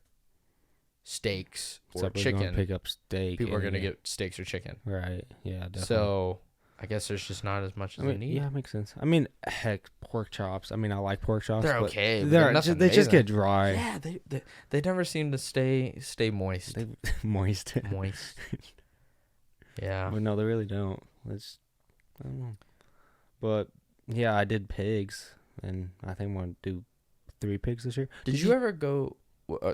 [SPEAKER 1] steaks or
[SPEAKER 2] Except we're
[SPEAKER 1] chicken,
[SPEAKER 2] gonna pick up steak.
[SPEAKER 1] people are
[SPEAKER 2] and
[SPEAKER 1] going to get steaks or chicken.
[SPEAKER 2] right. Yeah, definitely.
[SPEAKER 1] So I guess there's just not as much as they need.
[SPEAKER 2] Yeah, it makes sense. I mean, heck, pork chops. I mean, I like pork chops.
[SPEAKER 1] They're
[SPEAKER 2] but
[SPEAKER 1] okay. But
[SPEAKER 2] they just get dry.
[SPEAKER 1] Yeah, they never seem to stay moist.
[SPEAKER 2] Moist.
[SPEAKER 1] Moist. Yeah.
[SPEAKER 2] Well, no, they really don't. It's, I don't know. But yeah, I did pigs, and I think I'm gonna do 3 pigs this year.
[SPEAKER 1] Did you ever go?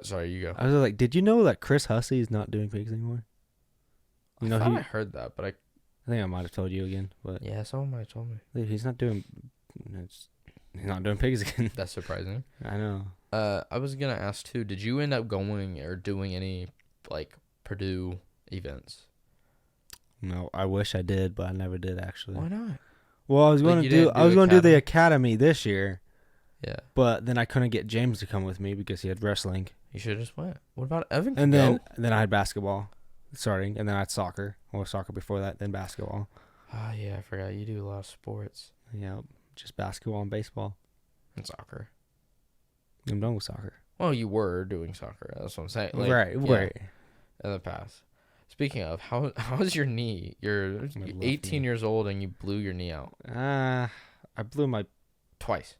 [SPEAKER 1] Sorry, you go.
[SPEAKER 2] I was like, did you know that Chris Hussey is not doing pigs anymore? You know,
[SPEAKER 1] I heard that, but
[SPEAKER 2] I think I might have told you again, but
[SPEAKER 1] yeah, someone might have told me.
[SPEAKER 2] he's not doing. He's not doing pigs again.
[SPEAKER 1] That's surprising.
[SPEAKER 2] I know.
[SPEAKER 1] I was gonna ask too. Did you end up going or doing any like Purdue events?
[SPEAKER 2] No, I wish I did, but I never did actually.
[SPEAKER 1] Why not?
[SPEAKER 2] Well, I was going to do. I was going to do the academy this year.
[SPEAKER 1] Yeah.
[SPEAKER 2] But then I couldn't get James to come with me because he had wrestling.
[SPEAKER 1] You should have just went. What about Evan?
[SPEAKER 2] And then I had basketball starting, and then I had soccer. Or soccer before that, then basketball.
[SPEAKER 1] Oh yeah, I forgot you do a lot of sports.
[SPEAKER 2] Yeah, just basketball and baseball.
[SPEAKER 1] And soccer.
[SPEAKER 2] I'm done with soccer.
[SPEAKER 1] Well, you were doing soccer. That's what I'm saying. Like,
[SPEAKER 2] right.
[SPEAKER 1] In the past. Speaking of, how's your knee? You're 18 years old and you blew your knee out.
[SPEAKER 2] I blew my
[SPEAKER 1] twice.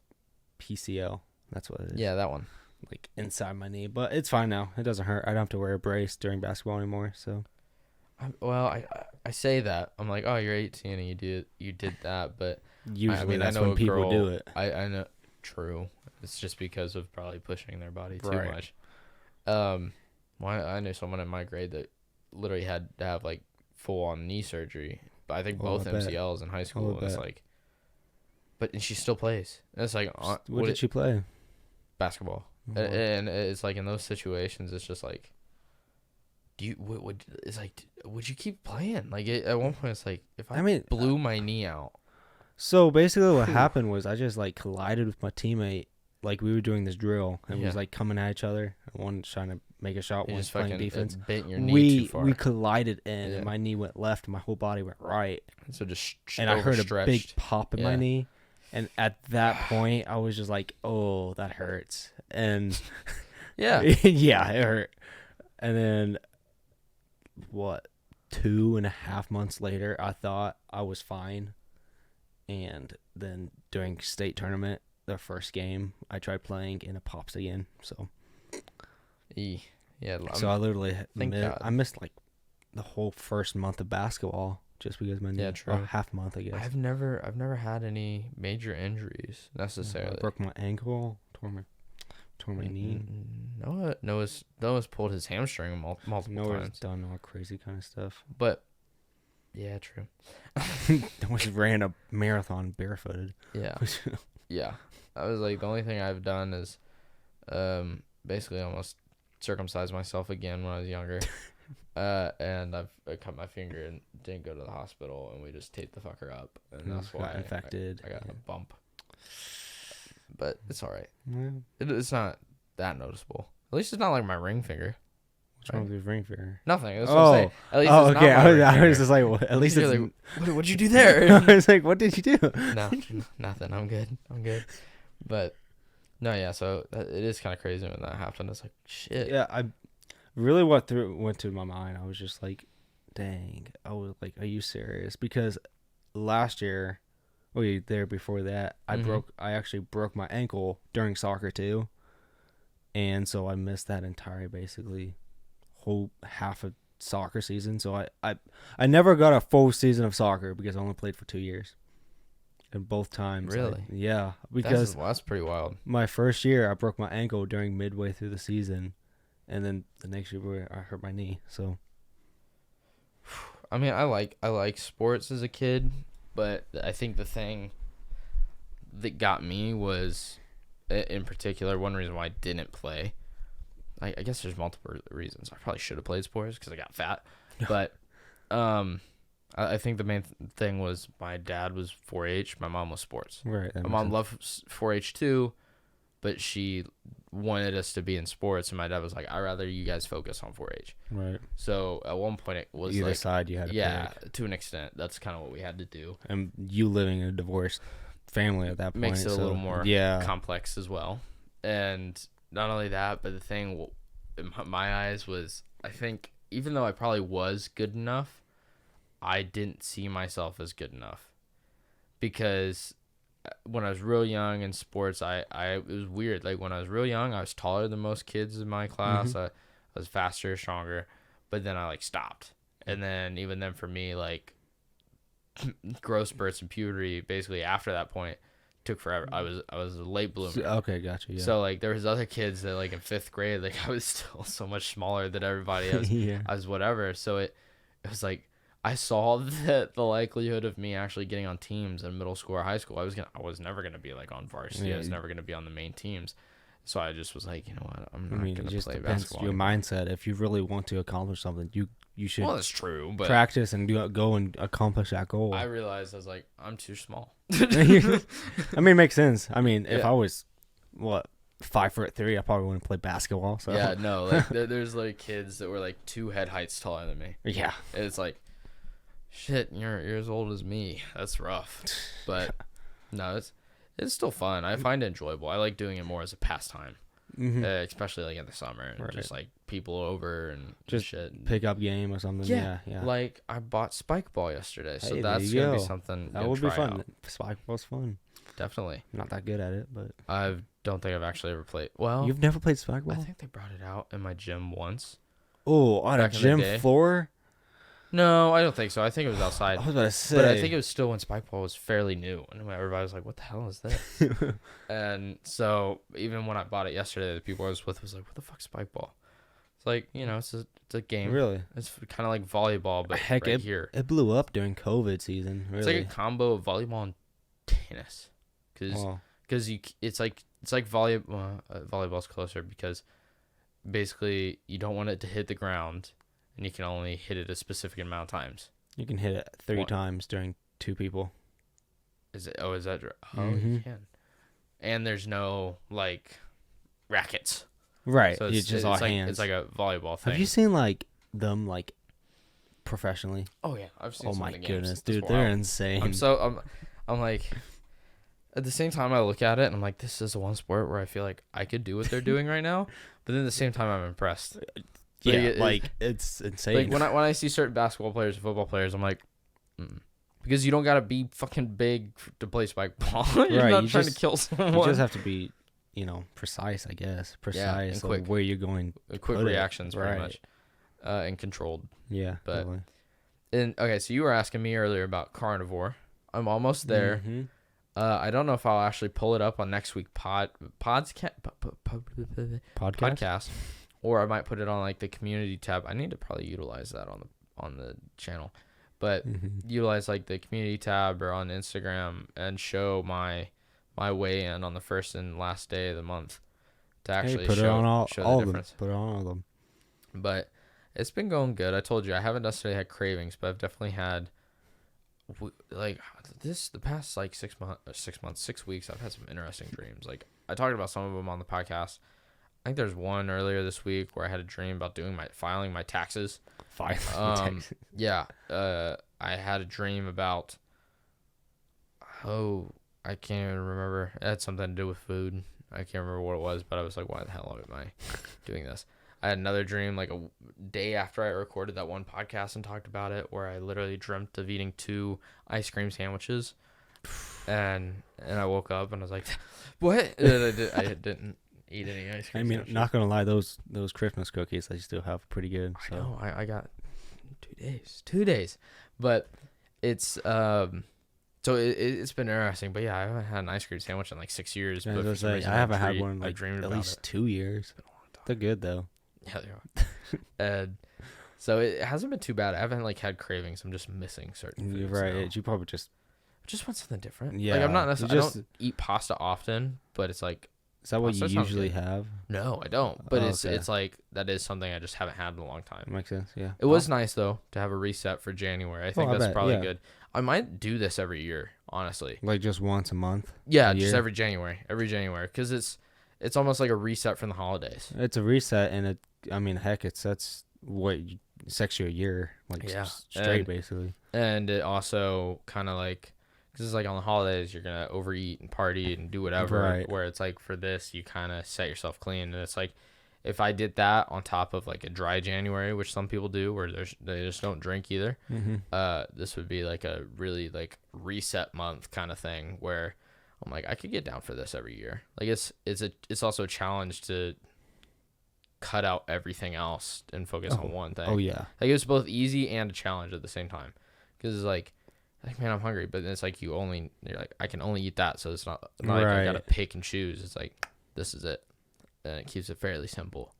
[SPEAKER 2] PCL. That's what it is.
[SPEAKER 1] Yeah, that one.
[SPEAKER 2] Like inside my knee, but it's fine now. It doesn't hurt. I don't have to wear a brace during basketball anymore. So.
[SPEAKER 1] I say that I'm like, oh, you're 18 and you did that, but
[SPEAKER 2] usually that's when people do it.
[SPEAKER 1] I know. True. It's just because of probably pushing their body too much. I knew someone in my grade that literally had to have like full on knee surgery. But I think both MCLs in high school. And it's like, and she still plays. And it's like,
[SPEAKER 2] what did she play?
[SPEAKER 1] Basketball. Oh. And it's like in those situations, it's just like, would you keep playing? Like at one point, it's like if I blew my knee out.
[SPEAKER 2] So basically, what happened was I just like collided with my teammate. Like we were doing this drill and we was like coming at each other. One trying to make a shot, one playing defense.
[SPEAKER 1] Bent your knee too far.
[SPEAKER 2] We collided and my knee went left, and my whole body went right.
[SPEAKER 1] So just
[SPEAKER 2] and I heard a big pop in my knee, and at that point I was just like, "Oh, that hurts." And
[SPEAKER 1] yeah,
[SPEAKER 2] yeah, it hurt. And then 2.5 months later, I thought I was fine, and then during state tournament. The first game I tried playing and it pops again. So, So I literally missed like the whole first month of basketball just because my knee.
[SPEAKER 1] Yeah, true.
[SPEAKER 2] Or half month, I guess.
[SPEAKER 1] I've never had any major injuries necessarily.
[SPEAKER 2] I broke my ankle, tore my knee.
[SPEAKER 1] Noah's pulled his hamstring multiple times.
[SPEAKER 2] Done all crazy kind of stuff.
[SPEAKER 1] But yeah, true.
[SPEAKER 2] Noah's ran a marathon barefooted.
[SPEAKER 1] Yeah. Yeah. I was like, the only thing I've done is basically almost circumcised myself again when I was younger. And I cut my finger and didn't go to the hospital, and we just taped the fucker up. And that's why
[SPEAKER 2] infected.
[SPEAKER 1] I got a bump. But it's all right.
[SPEAKER 2] Yeah.
[SPEAKER 1] It's not that noticeable. At least it's not like my ring finger.
[SPEAKER 2] What's wrong with your ring finger?
[SPEAKER 1] Nothing. That's what I'm saying. At least it's
[SPEAKER 2] okay.
[SPEAKER 1] not
[SPEAKER 2] I was just like, well, at least it's...
[SPEAKER 1] Like, what'd you do there?
[SPEAKER 2] I was like, what did you do?
[SPEAKER 1] No, nothing. I'm good. But no, yeah. So it is kind of crazy when that happened. It's like shit.
[SPEAKER 2] Yeah, I really went through my mind. I was just like, dang. I was like, are you serious? Because last year, there before that, I actually broke my ankle during soccer too, and so I missed that entire basically whole half of soccer season. So I never got a full season of soccer because I only played for 2 years. And both times.
[SPEAKER 1] Really?
[SPEAKER 2] Yeah. Because
[SPEAKER 1] that's pretty wild.
[SPEAKER 2] My first year, I broke my ankle during midway through the season. And then the next year, I hurt my knee. So.
[SPEAKER 1] I mean, I like sports as a kid. But I think the thing that got me was, in particular, one reason why I didn't play. I guess there's multiple reasons. I probably should have played sports because I got fat. But I think the main thing was my dad was 4-H. My mom was sports.
[SPEAKER 2] Right.
[SPEAKER 1] My mom loved 4-H too, but she wanted us to be in sports. And my dad was like, I'd rather you guys focus on 4-H.
[SPEAKER 2] Right.
[SPEAKER 1] So at one point it was
[SPEAKER 2] either side you had to pick.
[SPEAKER 1] To an extent. That's kind of what we had to do.
[SPEAKER 2] And you living in a divorced family at that point.
[SPEAKER 1] Makes it a little more complex as well. And not only that, but the thing in my eyes was, I think, even though I probably was good enough, I didn't see myself as good enough. Because when I was real young in sports, it was weird. Like, when I was real young, I was taller than most kids in my class.
[SPEAKER 2] Mm-hmm.
[SPEAKER 1] I was faster, stronger. But then I, like, stopped. And then, even then for me, like, growth spurts and puberty, basically after that point, took forever. I was a late bloomer.
[SPEAKER 2] Okay, gotcha. Yeah.
[SPEAKER 1] So, like, there was other kids that, like, in 5th grade, like, I was still so much smaller than everybody else.
[SPEAKER 2] Yeah.
[SPEAKER 1] I was whatever. So it was like, I saw that the likelihood of me actually getting on teams in middle school or high school, I was never gonna be, like, on varsity.
[SPEAKER 2] Yeah.
[SPEAKER 1] I was never gonna be on the main teams. So I just was like, you know what, I'm
[SPEAKER 2] I
[SPEAKER 1] not
[SPEAKER 2] mean,
[SPEAKER 1] gonna
[SPEAKER 2] it just
[SPEAKER 1] play
[SPEAKER 2] depends
[SPEAKER 1] basketball
[SPEAKER 2] your
[SPEAKER 1] anymore.
[SPEAKER 2] mindset. If you really want to accomplish something, you should
[SPEAKER 1] Well, that's true, but
[SPEAKER 2] practice and go and accomplish that goal.
[SPEAKER 1] I realized I was like, I'm too small.
[SPEAKER 2] I mean, it makes sense. I mean, if
[SPEAKER 1] Yeah.
[SPEAKER 2] I was 5'3", I probably wouldn't play basketball. So
[SPEAKER 1] Yeah, no, like there's like kids that were like 2 head heights taller than me.
[SPEAKER 2] yeah.
[SPEAKER 1] It's like, shit, you're as old as me. That's rough. But no, it's still fun. I find it enjoyable. I like doing it more as a pastime,
[SPEAKER 2] Mm-hmm.
[SPEAKER 1] especially like in the summer and
[SPEAKER 2] Right.
[SPEAKER 1] just like people over and
[SPEAKER 2] Just
[SPEAKER 1] shit.
[SPEAKER 2] Pick up game or something.
[SPEAKER 1] Yeah,
[SPEAKER 2] Yeah.
[SPEAKER 1] like I bought spike ball yesterday, so
[SPEAKER 2] Hey, there
[SPEAKER 1] that's
[SPEAKER 2] you
[SPEAKER 1] gonna be
[SPEAKER 2] go.
[SPEAKER 1] something
[SPEAKER 2] That
[SPEAKER 1] to
[SPEAKER 2] would be
[SPEAKER 1] try
[SPEAKER 2] fun.
[SPEAKER 1] out.
[SPEAKER 2] Spike ball's fun.
[SPEAKER 1] Definitely.
[SPEAKER 2] Not that good at it, but
[SPEAKER 1] I don't think I've actually ever played. Well,
[SPEAKER 2] you've never played spike
[SPEAKER 1] I
[SPEAKER 2] ball?
[SPEAKER 1] think they brought it out in my gym once.
[SPEAKER 2] Oh, on a
[SPEAKER 1] back in the
[SPEAKER 2] gym
[SPEAKER 1] day.
[SPEAKER 2] floor?
[SPEAKER 1] No, I don't think so. I think it was outside.
[SPEAKER 2] I was about to say.
[SPEAKER 1] But I think it was still when spike ball was fairly new, and everybody was like, "What the hell is this?" And so even when I bought it yesterday, the people I was with was like, "What the fuck's spike ball?" It's like, it's a game.
[SPEAKER 2] Really?
[SPEAKER 1] It's kind of like volleyball, but
[SPEAKER 2] Heck,
[SPEAKER 1] right here.
[SPEAKER 2] It blew up during COVID season.
[SPEAKER 1] It's
[SPEAKER 2] Really.
[SPEAKER 1] like a combo of volleyball and tennis,
[SPEAKER 2] Wow.
[SPEAKER 1] because it's like volleyball's closer because basically you don't want it to hit the ground, and you can only hit it a specific amount of times.
[SPEAKER 2] You can hit it 3
[SPEAKER 1] One.
[SPEAKER 2] times during 2 people.
[SPEAKER 1] Is it? Oh, is that? Oh,
[SPEAKER 2] Mhm.
[SPEAKER 1] you can. And there's no like rackets.
[SPEAKER 2] Right.
[SPEAKER 1] So
[SPEAKER 2] You
[SPEAKER 1] it's
[SPEAKER 2] just all
[SPEAKER 1] like
[SPEAKER 2] hands.
[SPEAKER 1] it's like a volleyball thing.
[SPEAKER 2] Have you seen them professionally?
[SPEAKER 1] Oh yeah, I've seen.
[SPEAKER 2] Oh
[SPEAKER 1] some
[SPEAKER 2] my
[SPEAKER 1] of the games.
[SPEAKER 2] goodness,
[SPEAKER 1] It's
[SPEAKER 2] dude, they're
[SPEAKER 1] wild.
[SPEAKER 2] insane.
[SPEAKER 1] I'm like, at the same time I look at it and I'm like, this is the one sport where I feel like I could do what they're doing right now, but then at the same time I'm impressed.
[SPEAKER 2] Yeah, it's insane.
[SPEAKER 1] Like when I see certain basketball players, and football players, I'm like, because you don't gotta be fucking big to play spike ball. You're
[SPEAKER 2] Right,
[SPEAKER 1] not
[SPEAKER 2] you
[SPEAKER 1] trying
[SPEAKER 2] just-
[SPEAKER 1] to kill someone.
[SPEAKER 2] you just have to be, precise, I guess.
[SPEAKER 1] and
[SPEAKER 2] Precise
[SPEAKER 1] quick.
[SPEAKER 2] of where you're going.
[SPEAKER 1] Quick
[SPEAKER 2] put it.
[SPEAKER 1] reactions, pretty
[SPEAKER 2] Right.
[SPEAKER 1] much, and controlled.
[SPEAKER 2] Yeah,
[SPEAKER 1] But-
[SPEAKER 2] totally.
[SPEAKER 1] And okay, so you were asking me earlier about carnivore. I'm almost there.
[SPEAKER 2] Mhm.
[SPEAKER 1] I don't know if I'll actually pull it up on next week podcast, or I might put it on like the community tab. I need to probably utilize that on the channel, but
[SPEAKER 2] Mhm.
[SPEAKER 1] utilize like the community tab or on Instagram and show my weigh in on the first and last day of the month to actually
[SPEAKER 2] Hey, put
[SPEAKER 1] show
[SPEAKER 2] it on all
[SPEAKER 1] the
[SPEAKER 2] of them.
[SPEAKER 1] difference.
[SPEAKER 2] Put it on all of them.
[SPEAKER 1] But it's been going good. I told you I haven't necessarily had cravings, but I've definitely had like the past like 6 weeks. I've had some interesting dreams. Like I talked about some of them on the podcast. I think there's one earlier this week where I had a dream about filing my taxes. Yeah. I had a dream about I can't even remember. It had something to do with food. I can't remember what it was, but I was like, why the hell am I doing this? I had another dream like a day after I recorded that one podcast and talked about it, where I literally dreamt of eating 2 ice cream sandwiches, and I woke up and I was like, what? And I didn't eat any ice cream.
[SPEAKER 2] I mean,
[SPEAKER 1] sandwiches.
[SPEAKER 2] not gonna lie, those Christmas cookies I still have pretty good.
[SPEAKER 1] I
[SPEAKER 2] So.
[SPEAKER 1] know. I got 2 days, but it's So it's been interesting, but yeah, I haven't had an ice cream sandwich in like 6 years.
[SPEAKER 2] Yeah,
[SPEAKER 1] But
[SPEAKER 2] I
[SPEAKER 1] for
[SPEAKER 2] was
[SPEAKER 1] some
[SPEAKER 2] gonna say,
[SPEAKER 1] reason
[SPEAKER 2] I haven't had
[SPEAKER 1] dream-
[SPEAKER 2] one in
[SPEAKER 1] I
[SPEAKER 2] like
[SPEAKER 1] dreamed
[SPEAKER 2] at
[SPEAKER 1] about
[SPEAKER 2] least
[SPEAKER 1] it.
[SPEAKER 2] 2 years.
[SPEAKER 1] It's been a long time.
[SPEAKER 2] They're good though.
[SPEAKER 1] Yeah, they are. And so it hasn't been too bad. I haven't like had cravings. I'm just missing certain foods.
[SPEAKER 2] You're right.
[SPEAKER 1] now.
[SPEAKER 2] You probably just
[SPEAKER 1] I just want something different.
[SPEAKER 2] Yeah,
[SPEAKER 1] like I'm not
[SPEAKER 2] you
[SPEAKER 1] necessarily. I
[SPEAKER 2] just-
[SPEAKER 1] don't eat pasta often, but it's like
[SPEAKER 2] is that what you
[SPEAKER 1] Pasta sounds
[SPEAKER 2] usually
[SPEAKER 1] good.
[SPEAKER 2] have?
[SPEAKER 1] no, I don't. But
[SPEAKER 2] Oh,
[SPEAKER 1] it's
[SPEAKER 2] okay.
[SPEAKER 1] it's like that is something I just haven't had in a long time.
[SPEAKER 2] Makes sense. Yeah.
[SPEAKER 1] It was nice though to have a reset for January. I think
[SPEAKER 2] I
[SPEAKER 1] that's
[SPEAKER 2] bet,
[SPEAKER 1] probably
[SPEAKER 2] yeah.
[SPEAKER 1] good. I might do this every year, honestly.
[SPEAKER 2] Like just once a month.
[SPEAKER 1] Yeah,
[SPEAKER 2] a
[SPEAKER 1] just
[SPEAKER 2] year?
[SPEAKER 1] every January, because it's almost like a reset from the holidays.
[SPEAKER 2] It's a reset, and heck, that's what sets you a year, like
[SPEAKER 1] Yeah.
[SPEAKER 2] straight
[SPEAKER 1] And-
[SPEAKER 2] basically.
[SPEAKER 1] And it also kind of like Because it's like on the holidays, you're going to overeat and party and do whatever.
[SPEAKER 2] Right.
[SPEAKER 1] Where it's like for this, you kind of set yourself clean. And it's like, if I did that on top of like a dry January, which some people do, where they just don't drink either, this would be like a really like reset month kind of thing where I'm like, I could get down for this every year. Like it's also a challenge to cut out everything else and focus on one thing.
[SPEAKER 2] Oh yeah.
[SPEAKER 1] Like it was both easy and a challenge at the same time. Because it's like, man, I'm hungry, but it's like you're like, I can only eat that, so it's not like I gotta pick and choose. It's like, this is it. And it keeps it fairly simple.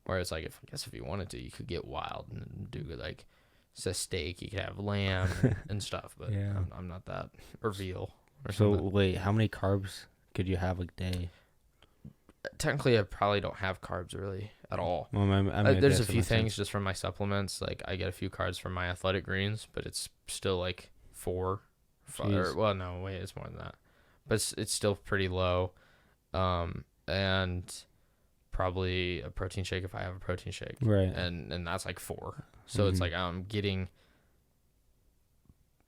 [SPEAKER 1] Whereas like I guess if you wanted to, you could get wild and do like steak. You could have lamb and stuff, but
[SPEAKER 2] Yeah.
[SPEAKER 1] I'm not that, or veal. Or
[SPEAKER 2] So
[SPEAKER 1] something.
[SPEAKER 2] wait, how many carbs could you have a day?
[SPEAKER 1] Technically, I probably don't have carbs really at all.
[SPEAKER 2] Well, I mean,
[SPEAKER 1] There's a few things just from my supplements. Like I get a few carbs from my athletic greens, but it's still like 4, 5, or, well, no, wait, it's more than that. But it's still pretty low. And probably a protein shake if I have a protein shake.
[SPEAKER 2] Right.
[SPEAKER 1] And that's like 4. So it's like I'm getting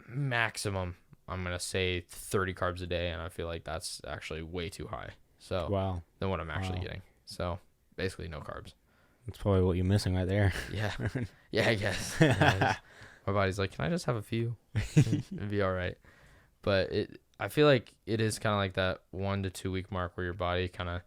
[SPEAKER 1] maximum, I'm going to say 30 carbs a day, and I feel like that's actually way too high. So
[SPEAKER 2] Wow.
[SPEAKER 1] than what I'm actually getting. So basically no carbs.
[SPEAKER 2] That's probably what you're missing right there.
[SPEAKER 1] Yeah. Yeah, I guess. Yeah, my body's like, can I just have a few? It'd be all right. But I feel like it is kind of like that 1 to 2 week mark where your body kind of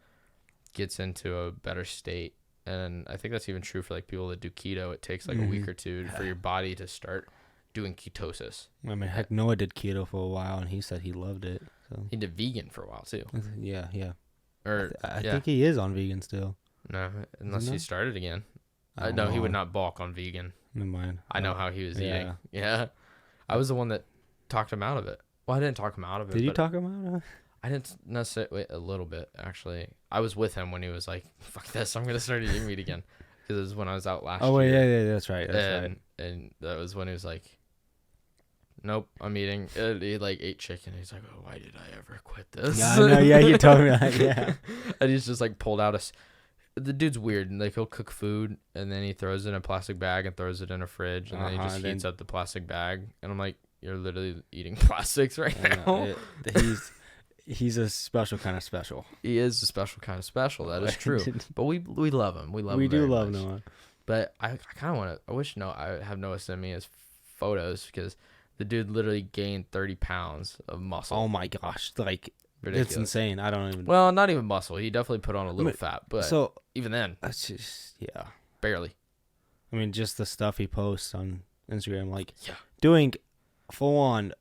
[SPEAKER 1] gets into a better state. And I think that's even true for like people that do keto. It takes like a week or two for your body to start doing ketosis.
[SPEAKER 2] I mean, heck, Noah did keto for a while, and he said he loved it. So
[SPEAKER 1] He did vegan for a while too.
[SPEAKER 2] yeah.
[SPEAKER 1] Or
[SPEAKER 2] I think he is on vegan still.
[SPEAKER 1] no, unless
[SPEAKER 2] Isn't
[SPEAKER 1] he
[SPEAKER 2] it?
[SPEAKER 1] started again.
[SPEAKER 2] I don't
[SPEAKER 1] No, he
[SPEAKER 2] know.
[SPEAKER 1] would not balk on vegan.
[SPEAKER 2] Never mind.
[SPEAKER 1] I know how he was
[SPEAKER 2] yeah.
[SPEAKER 1] eating. Yeah. I was the one that talked him out of it. Well, I didn't talk him out of it.
[SPEAKER 2] Did you
[SPEAKER 1] but
[SPEAKER 2] talk about it?
[SPEAKER 1] I didn't necessarily, wait, a little bit, actually. I was with him when he was like, fuck this, I'm going to start eating meat again. Because it was when I was out last year.
[SPEAKER 2] Oh, wait, yeah, that's right.
[SPEAKER 1] And that was when he was like, nope, I'm eating. He like ate chicken. He's like, oh, why did I ever quit this?
[SPEAKER 2] Yeah, I know, yeah, you told me that, yeah.
[SPEAKER 1] And he's just like pulled out the dude's weird. Like he'll cook food and then he throws it in a plastic bag and throws it in a fridge and then he just heats up the plastic bag. And I'm like, you're literally eating plastics right now.
[SPEAKER 2] He's a special kind of special.
[SPEAKER 1] He is a special kind of special. That is true. But we love him. We love him.
[SPEAKER 2] We do
[SPEAKER 1] very
[SPEAKER 2] love
[SPEAKER 1] much.
[SPEAKER 2] Noah.
[SPEAKER 1] But I kind of want to. I wish I have Noah send me his photos because the dude literally gained 30 pounds of muscle.
[SPEAKER 2] Oh my gosh, like
[SPEAKER 1] Ridiculous.
[SPEAKER 2] it's insane. I don't even.
[SPEAKER 1] Well, not even muscle. He definitely put on a little fat, but
[SPEAKER 2] so
[SPEAKER 1] even then,
[SPEAKER 2] that's just
[SPEAKER 1] barely.
[SPEAKER 2] I mean, just the stuff he posts on Instagram, like
[SPEAKER 1] Yeah.
[SPEAKER 2] doing full on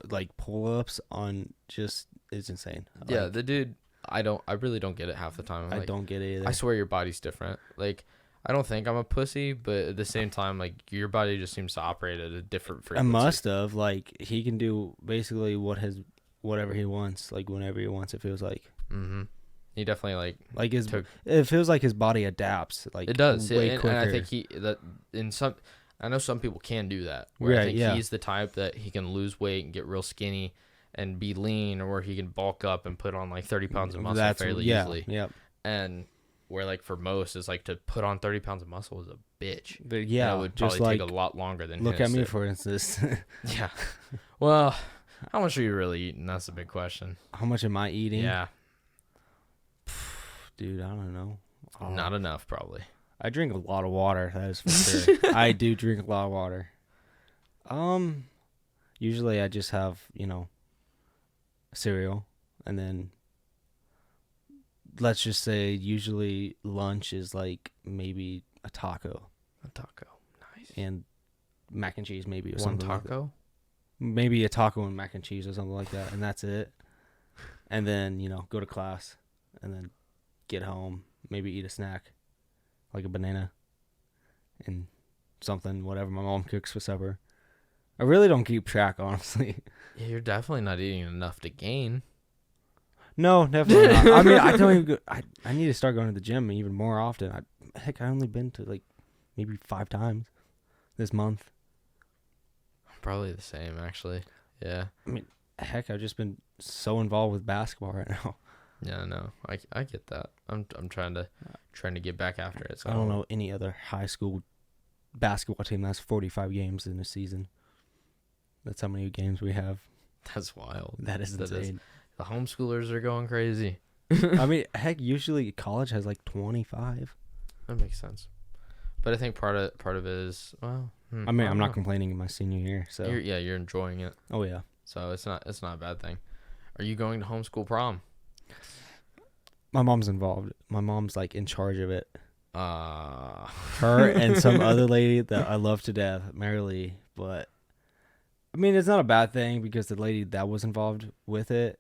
[SPEAKER 2] like pull ups on just it's insane.
[SPEAKER 1] Yeah,
[SPEAKER 2] Like,
[SPEAKER 1] the dude. I really don't get it half the time.
[SPEAKER 2] I don't get it either.
[SPEAKER 1] I swear your body's different. Like, I don't think I'm a pussy, but at the same time, like your body just seems to operate at a different
[SPEAKER 2] I
[SPEAKER 1] frequency.
[SPEAKER 2] must have like he can do basically whatever he wants, like whenever he wants. It feels like.
[SPEAKER 1] Mm-hmm. He definitely
[SPEAKER 2] like it feels like his body adapts. Like
[SPEAKER 1] it does.
[SPEAKER 2] way
[SPEAKER 1] and
[SPEAKER 2] quicker.
[SPEAKER 1] I think I know some people can do that. Where I think he's the type that he can lose weight and get real skinny and be lean, or he can bulk up and put on like 30 pounds of muscle fairly easily.
[SPEAKER 2] Yeah.
[SPEAKER 1] And where like for most is like to put on 30 pounds of muscle is a bitch.
[SPEAKER 2] But yeah,
[SPEAKER 1] it would
[SPEAKER 2] just
[SPEAKER 1] probably
[SPEAKER 2] like
[SPEAKER 1] take a lot longer than
[SPEAKER 2] look
[SPEAKER 1] his
[SPEAKER 2] at me
[SPEAKER 1] to-
[SPEAKER 2] for instance.
[SPEAKER 1] Yeah. Well, how much are you really eating? That's the big question.
[SPEAKER 2] How much am I eating?
[SPEAKER 1] Yeah.
[SPEAKER 2] Dude, I don't know.
[SPEAKER 1] Not enough, probably.
[SPEAKER 2] I drink a lot of water. That is for sure. I do drink a lot of water. Usually I just have cereal, and then let's just say usually lunch is like maybe a taco
[SPEAKER 1] A taco. Nice.
[SPEAKER 2] and mac and cheese maybe or
[SPEAKER 1] One
[SPEAKER 2] something. Like that.
[SPEAKER 1] taco?
[SPEAKER 2] Maybe a taco and mac and cheese or something like that, and that's it. And then go to class, and then get home, maybe eat a snack, like a banana, and something, whatever my mom cooks for supper. I really don't keep track, honestly.
[SPEAKER 1] Yeah, you're definitely not eating enough to gain.
[SPEAKER 2] No, definitely not. I mean, I don't even go, I need to start going to the gym even more often. I only been to like maybe 5 times this month.
[SPEAKER 1] Probably the same, actually. Yeah.
[SPEAKER 2] I mean, heck, I've just been so involved with basketball right now.
[SPEAKER 1] Yeah, no, I get that. I'm trying to get back after it. So
[SPEAKER 2] I don't know any other high school basketball team that's 45 games in a season. That's how many games we have.
[SPEAKER 1] That's wild.
[SPEAKER 2] That is insane.
[SPEAKER 1] The homeschoolers are going crazy.
[SPEAKER 2] I mean, heck, usually college has like 25.
[SPEAKER 1] That makes sense. But I think part of it is, well,
[SPEAKER 2] I mean, I'm not complaining in my senior year, so
[SPEAKER 1] you're enjoying it.
[SPEAKER 2] Oh yeah.
[SPEAKER 1] So it's not a bad thing. Are you going to homeschool prom?
[SPEAKER 2] My mom's involved. My mom's like in charge of it.
[SPEAKER 1] Her
[SPEAKER 2] and some other lady that I love to death, Marilee. But I mean, it's not a bad thing because the lady that was involved with it,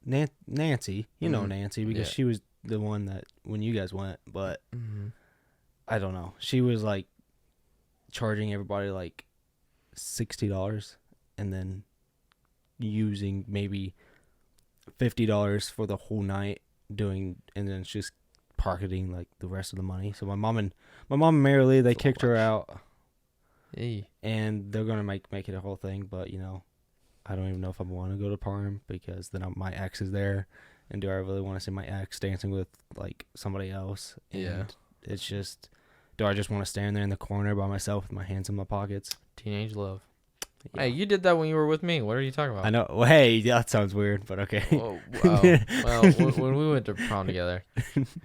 [SPEAKER 2] Nancy, you know Nancy, because she was the one that when you guys went. But I don't know. She was like charging everybody like $60, and then using maybe $50 for the whole night and then she's pocketing like the rest of the money. So my mom and Marilee, they kicked her out.
[SPEAKER 1] Hey.
[SPEAKER 2] And they're gonna make it a whole thing, but you know, I don't even know if I want to go to Prom because then my ex is there, and do I really want to see my ex dancing with like somebody else? And it's just, do I just want to stand there in the corner by myself with my hands in my pockets?
[SPEAKER 1] Teenage love.
[SPEAKER 2] Yeah.
[SPEAKER 1] Hey, you did that when you were with me. What are you talking about?
[SPEAKER 2] I know. Well, hey, that sounds weird, but okay.
[SPEAKER 1] Oh, wow. Well, when we went to prom together,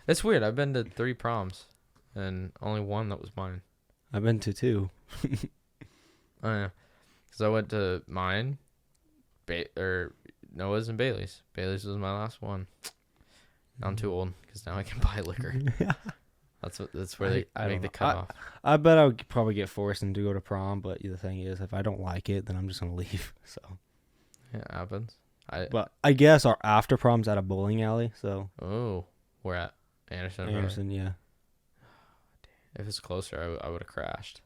[SPEAKER 1] it's weird. I've been to 3 proms, and only one that was mine.
[SPEAKER 2] I've been to 2.
[SPEAKER 1] Oh yeah, because I went to mine, Noah's and Bailey's. Bailey's was my last one. Now I'm too old because now I can buy liquor. That's where they make the cutoff.
[SPEAKER 2] I bet I'll probably get forced to go to prom, but the thing is, if I don't like it, then I'm just gonna leave. So
[SPEAKER 1] yeah, it happens.
[SPEAKER 2] But I guess our after prom's at a bowling alley. So
[SPEAKER 1] we're at Anderson.
[SPEAKER 2] Yeah.
[SPEAKER 1] If it's closer, I would have crashed.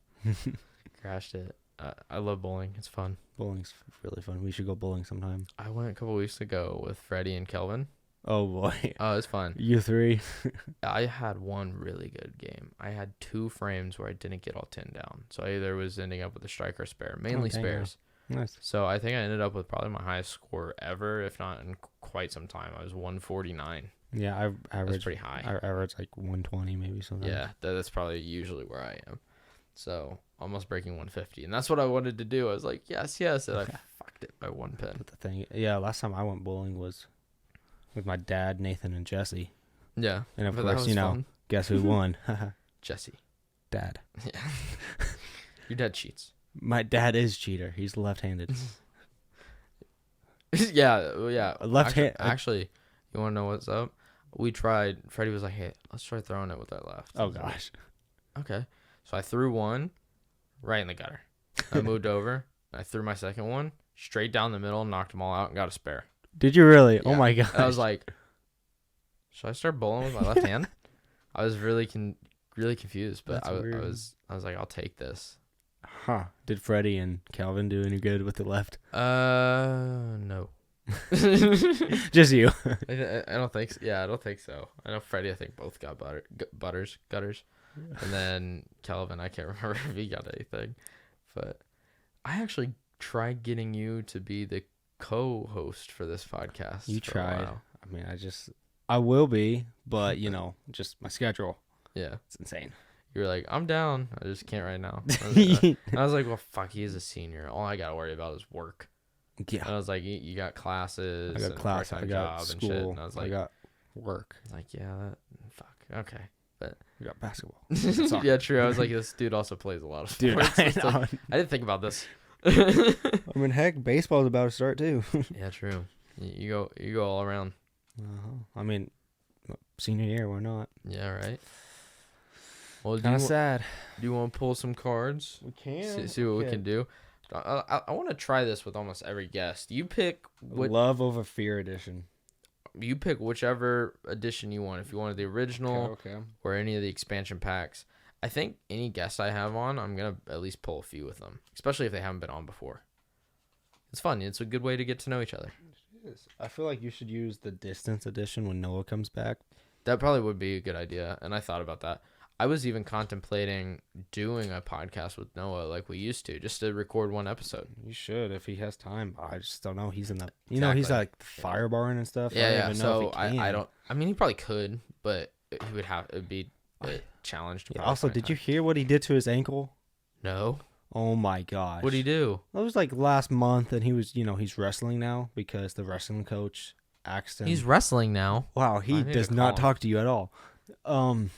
[SPEAKER 1] Crashed it. I love bowling. It's fun.
[SPEAKER 2] Bowling's really fun. We should go bowling sometime.
[SPEAKER 1] I went a couple weeks ago with Freddie and Kelvin.
[SPEAKER 2] Oh boy.
[SPEAKER 1] Oh, it's fun.
[SPEAKER 2] You 3.
[SPEAKER 1] I had one really good game. I had 2 frames where I didn't get all 10 down. So I either was ending up with a strike or spare. Mainly spares.
[SPEAKER 2] Nice.
[SPEAKER 1] So I think I ended up with probably my highest score ever, if not in quite some time. I was 149.
[SPEAKER 2] Yeah, I average.
[SPEAKER 1] That's pretty high.
[SPEAKER 2] I average like 120 maybe something.
[SPEAKER 1] Yeah, that's probably usually where I am. So almost breaking 150, and that's what I wanted to do. I was like, yes, and I fucked it by 1 pin.
[SPEAKER 2] But the thing, last time I went bowling was with my dad, Nathan, and Jesse.
[SPEAKER 1] Yeah,
[SPEAKER 2] and of course, guess who won?
[SPEAKER 1] Jesse.
[SPEAKER 2] Dad.
[SPEAKER 1] Yeah. Your dad cheats.
[SPEAKER 2] My dad is cheater. He's left-handed.
[SPEAKER 1] Yeah.
[SPEAKER 2] Left-handed.
[SPEAKER 1] Actually, you want to know what's up? We tried. Freddie was like, "Hey, let's try throwing it with our left."
[SPEAKER 2] Oh gosh.
[SPEAKER 1] Okay. So I threw one right in the gutter. I moved over. I threw my second one straight down the middle, knocked them all out, and got a spare.
[SPEAKER 2] Did you really?
[SPEAKER 1] Yeah.
[SPEAKER 2] Oh my gosh.
[SPEAKER 1] I was like, should I start bowling with my left hand? I was really confused, but I was like, I'll take this.
[SPEAKER 2] Huh. Did Freddie and Calvin do any good with the left?
[SPEAKER 1] No.
[SPEAKER 2] Just you.
[SPEAKER 1] I don't think so. Yeah, I don't think so. I know Freddie, I think both got gutters. And then Calvin, I can't remember if he got anything. But I actually tried getting you to be the co-host for this podcast.
[SPEAKER 2] You tried. I mean, I will be, but just my schedule.
[SPEAKER 1] Yeah.
[SPEAKER 2] It's insane.
[SPEAKER 1] You were like, I'm down. I just can't right now. I was like, well, fuck, he's a senior. All I got to worry about is work.
[SPEAKER 2] Yeah.
[SPEAKER 1] And I was like, you got classes.
[SPEAKER 2] I got class. I got
[SPEAKER 1] job
[SPEAKER 2] school.
[SPEAKER 1] And shit. And I was like,
[SPEAKER 2] I got work.
[SPEAKER 1] I was like, yeah, fuck. Okay. But
[SPEAKER 2] I got basketball.
[SPEAKER 1] Yeah, true. I was like, this dude also plays a lot of sports.
[SPEAKER 2] Dude, I
[SPEAKER 1] didn't think about this.
[SPEAKER 2] I mean, heck, baseball's about to start too.
[SPEAKER 1] Yeah, true. You go all around.
[SPEAKER 2] I mean, senior year, why not?
[SPEAKER 1] Yeah, right. Well,
[SPEAKER 2] kind of sad.
[SPEAKER 1] Do you want to pull some cards?
[SPEAKER 2] We can.
[SPEAKER 1] See what we can do. I want to try this with almost every guest. You pick
[SPEAKER 2] Love over Fear edition.
[SPEAKER 1] You pick whichever edition you want. If you wanted the original
[SPEAKER 2] okay.
[SPEAKER 1] or any of the expansion packs. I think any guests I have on, I'm going to at least pull a few with them, especially if they haven't been on before. It's fun. It's a good way to get to know each other.
[SPEAKER 2] I feel like you should use the distance edition when Noah comes back.
[SPEAKER 1] That probably would be a good idea, and I thought about that. I was even contemplating doing a podcast with Noah like we used to, just to record one episode.
[SPEAKER 2] You should if he has time. I just don't know. He's in the he's like the fire barn and stuff.
[SPEAKER 1] Yeah. So I don't. I mean, he probably could, but he would have. It'd be a challenge to.
[SPEAKER 2] Also, did you hear what he did to his ankle?
[SPEAKER 1] No.
[SPEAKER 2] Oh my gosh.
[SPEAKER 1] What'd he do?
[SPEAKER 2] It was like last month, and he was, he's wrestling now because the wrestling coach asked him.
[SPEAKER 1] He's wrestling now.
[SPEAKER 2] Wow, he does not talk to you at all.
[SPEAKER 1] Well,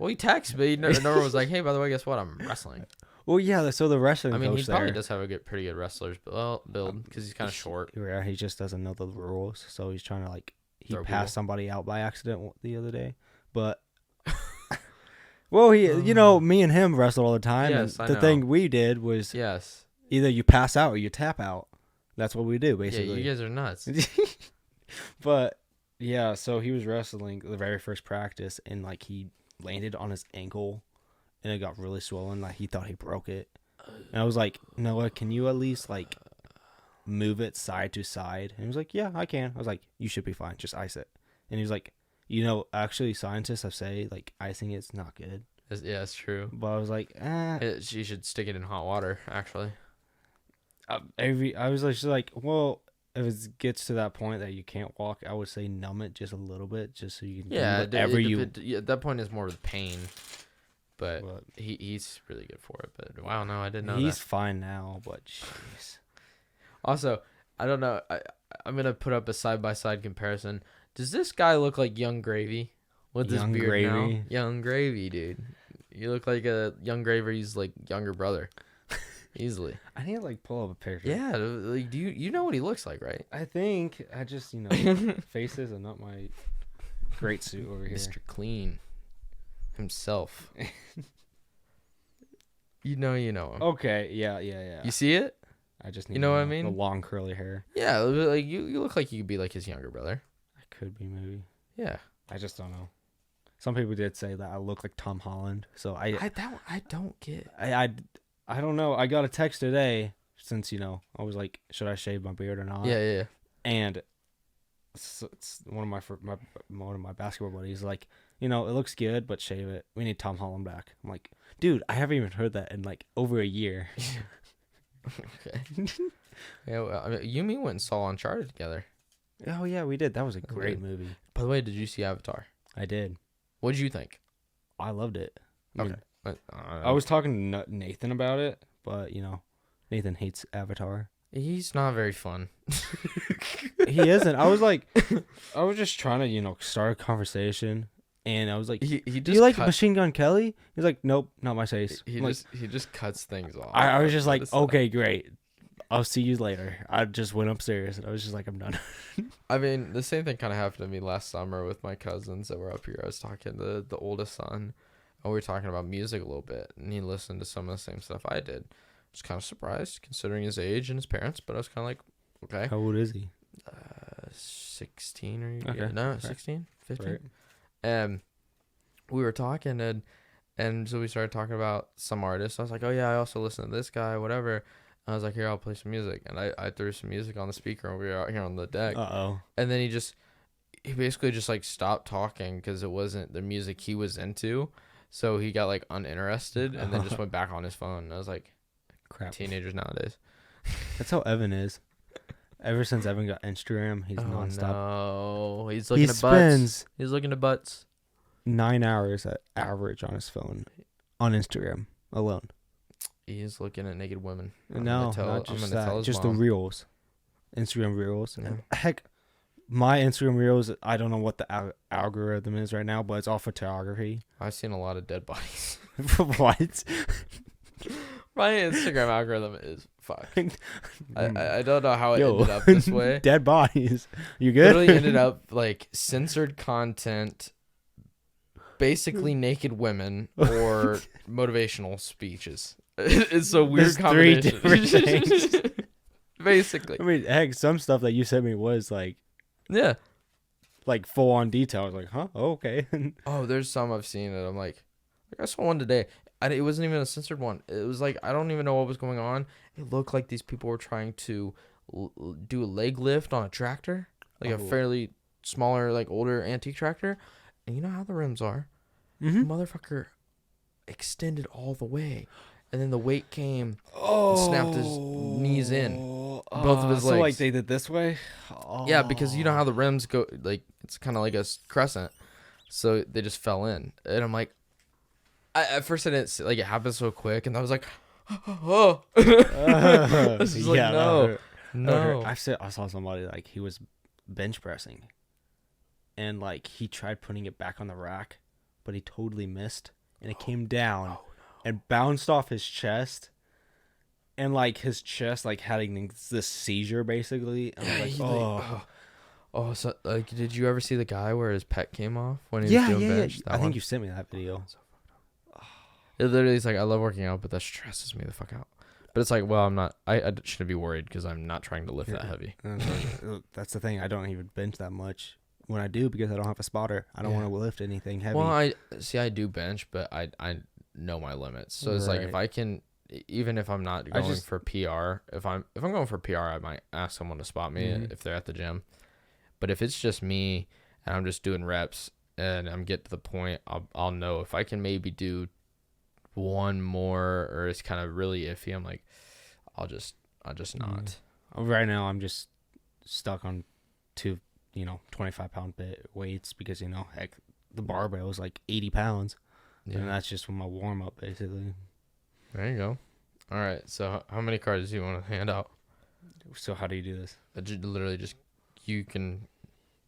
[SPEAKER 1] he texted me. Nora was like, "Hey, by the way, guess what? I'm wrestling."
[SPEAKER 2] Well, yeah. So the wrestling.
[SPEAKER 1] I mean,
[SPEAKER 2] coach
[SPEAKER 1] he probably
[SPEAKER 2] there,
[SPEAKER 1] does have a pretty good wrestler's build because he's kind of short.
[SPEAKER 2] Yeah, he just doesn't know the rules, so he's trying to he
[SPEAKER 1] Throw
[SPEAKER 2] passed
[SPEAKER 1] people.
[SPEAKER 2] somebody out by accident the other day, but. Well, me and him wrestled all the time.
[SPEAKER 1] Yes,
[SPEAKER 2] and
[SPEAKER 1] I
[SPEAKER 2] the
[SPEAKER 1] know.
[SPEAKER 2] thing we did was
[SPEAKER 1] Yes.
[SPEAKER 2] either you pass out or you tap out. That's what we do, basically.
[SPEAKER 1] Yeah, you guys are nuts.
[SPEAKER 2] But yeah, so he was wrestling the very first practice, and he landed on his ankle, and it got really swollen. He thought he broke it, and I was like, Noah, can you at least move it side to side? And he was like, yeah, I can. I was like, you should be fine. Just ice it. And he was like, actually, scientists have said icing it's not good.
[SPEAKER 1] Yeah, it's true.
[SPEAKER 2] But I was like,
[SPEAKER 1] You should stick it in hot water, actually.
[SPEAKER 2] I was just like, well, if it gets to that point that you can't walk, I would say numb it just a little bit, just so you can do whatever
[SPEAKER 1] at that point is more of the pain. But he's really good for it. But wow, no, I didn't know
[SPEAKER 2] he's
[SPEAKER 1] that.
[SPEAKER 2] fine now, but jeez.
[SPEAKER 1] Also, I don't know. I'm gonna put up a side-by-side comparison. Does this guy look like Young Gravy with this beard
[SPEAKER 2] Gravy?
[SPEAKER 1] now? Young Gravy, dude. You look like a Young Gravy's younger brother, easily.
[SPEAKER 2] I need to pull up a picture.
[SPEAKER 1] Yeah, do you know what he looks like, right?
[SPEAKER 2] I think I just faces are not my great suit over here.
[SPEAKER 1] Mr. Clean himself. You know him.
[SPEAKER 2] Okay, yeah.
[SPEAKER 1] You see it?
[SPEAKER 2] I just need
[SPEAKER 1] You know what I mean?
[SPEAKER 2] the long curly hair.
[SPEAKER 1] Yeah, you look like you could be like his younger brother.
[SPEAKER 2] I could be maybe.
[SPEAKER 1] Yeah.
[SPEAKER 2] I just don't know. Some people did say that I look like Tom Holland, so I
[SPEAKER 1] don't get.
[SPEAKER 2] I don't know. I got a text today since I was like, should I shave my beard or not?
[SPEAKER 1] Yeah.
[SPEAKER 2] And it's one of my basketball buddies like, it looks good, but shave it. We need Tom Holland back. I'm like, dude, I haven't even heard that in over a year.
[SPEAKER 1] Okay. Yeah, well, I mean, you and me went and saw Uncharted together.
[SPEAKER 2] Oh yeah, we did. That was a great movie.
[SPEAKER 1] By the way, did you see Avatar?
[SPEAKER 2] I did.
[SPEAKER 1] What did you think?
[SPEAKER 2] I loved it.
[SPEAKER 1] Okay.
[SPEAKER 2] I was talking to Nathan about it, but Nathan hates Avatar.
[SPEAKER 1] He's not very fun.
[SPEAKER 2] He isn't. I was just trying to start a conversation, and I was like,
[SPEAKER 1] he
[SPEAKER 2] do you like Machine Gun Kelly? He's like, nope, not my taste.
[SPEAKER 1] He just cuts things off.
[SPEAKER 2] I was just like, okay, great. I'll see you later. I just went upstairs, and I was just like, I'm done.
[SPEAKER 1] I mean, the same thing kind of happened to me last summer with my cousins that were up here. I was talking to the oldest son, and we were talking about music a little bit, and he listened to some of the same stuff I did. I was kind of surprised, considering his age and his parents, but I was kind of like, okay.
[SPEAKER 2] How old is he?
[SPEAKER 1] 16 or
[SPEAKER 2] okay.
[SPEAKER 1] No, 16, 15.
[SPEAKER 2] Right.
[SPEAKER 1] And we were talking, and so we started talking about some artists. I was like, oh yeah, I also listen to this guy, whatever. I was like, here, I'll play some music. And I threw some music on the speaker, and we were out here on the deck.
[SPEAKER 2] Uh-oh.
[SPEAKER 1] And then he basically just stopped talking because it wasn't the music he was into. So he got uninterested and then just went back on his phone. And I was like,
[SPEAKER 2] crap.
[SPEAKER 1] Teenagers nowadays.
[SPEAKER 2] That's how Evan is. Ever since Evan got Instagram, he's nonstop.
[SPEAKER 1] No, he's looking at butts. He's looking at butts.
[SPEAKER 2] 9 hours at average on his phone on Instagram alone.
[SPEAKER 1] He's looking at naked women.
[SPEAKER 2] Not just that. Just
[SPEAKER 1] mom.
[SPEAKER 2] the reels. Instagram reels.
[SPEAKER 1] Yeah.
[SPEAKER 2] Heck, my Instagram reels, I don't know what the algorithm is right now, but it's all photography.
[SPEAKER 1] I've seen a lot of dead bodies.
[SPEAKER 2] What?
[SPEAKER 1] My Instagram algorithm is fucked. I don't know how it ended up this way.
[SPEAKER 2] Dead bodies. You good?
[SPEAKER 1] Literally ended up censored content, basically naked women or motivational speeches. It's a weird combination.
[SPEAKER 2] 3 different things.
[SPEAKER 1] Basically.
[SPEAKER 2] I mean, heck, some stuff that you sent me was
[SPEAKER 1] yeah,
[SPEAKER 2] full on detail. I was like, huh? Oh, okay.
[SPEAKER 1] oh, there's some I've seen that I'm like I saw one today. It wasn't even a censored one. It was I don't even know what was going on. It looked like these people were trying to do a leg lift on a tractor, a fairly smaller, older antique tractor. And you know how the rims are.
[SPEAKER 2] Mm-hmm.
[SPEAKER 1] The motherfucker extended all the way. And then the weight came and snapped his knees in. Both of his legs.
[SPEAKER 2] So they did this way? Oh.
[SPEAKER 1] Yeah, because you know how the rims go, it's kind of like a crescent. So they just fell in. And I'm like, at first I didn't see, it happened so quick. And I was like, oh. It's just like,
[SPEAKER 2] Yeah,
[SPEAKER 1] no,
[SPEAKER 2] that hurt.
[SPEAKER 1] no.
[SPEAKER 2] I saw somebody like he was bench pressing, and like he tried putting it back on the rack, but he totally missed, and it came down and bounced off his chest, and like his chest like had this seizure basically. And I was like, oh.
[SPEAKER 1] Oh, so like, did you ever see the guy where his pec came off when he was doing bench?
[SPEAKER 2] I think you sent me that video.
[SPEAKER 1] It literally is like, I love working out, but that stresses me the fuck out. But it's like, well, I'm not. I shouldn't be worried because I'm not trying to lift that heavy.
[SPEAKER 2] That's the thing. I don't even bench that much when I do because I don't have a spotter. I don't want to lift anything heavy.
[SPEAKER 1] Well, I do bench, but I know my limits. So it's like if I can, even if I'm not going for PR, if I'm going for PR, I might ask someone to spot me if they're at the gym. But if it's just me and I'm just doing reps and I'm getting to the point, I'll know if I can maybe do one more or it's kind of really iffy. I'm like, I'll just not.
[SPEAKER 2] Right now, I'm just stuck on 2, 25-pound weights because heck, the barbell is like 80 pounds, and that's just for my warm up basically.
[SPEAKER 1] There you go. All right. So how many cards do you want to hand out?
[SPEAKER 2] So how do you do this?
[SPEAKER 1] Literally just. You can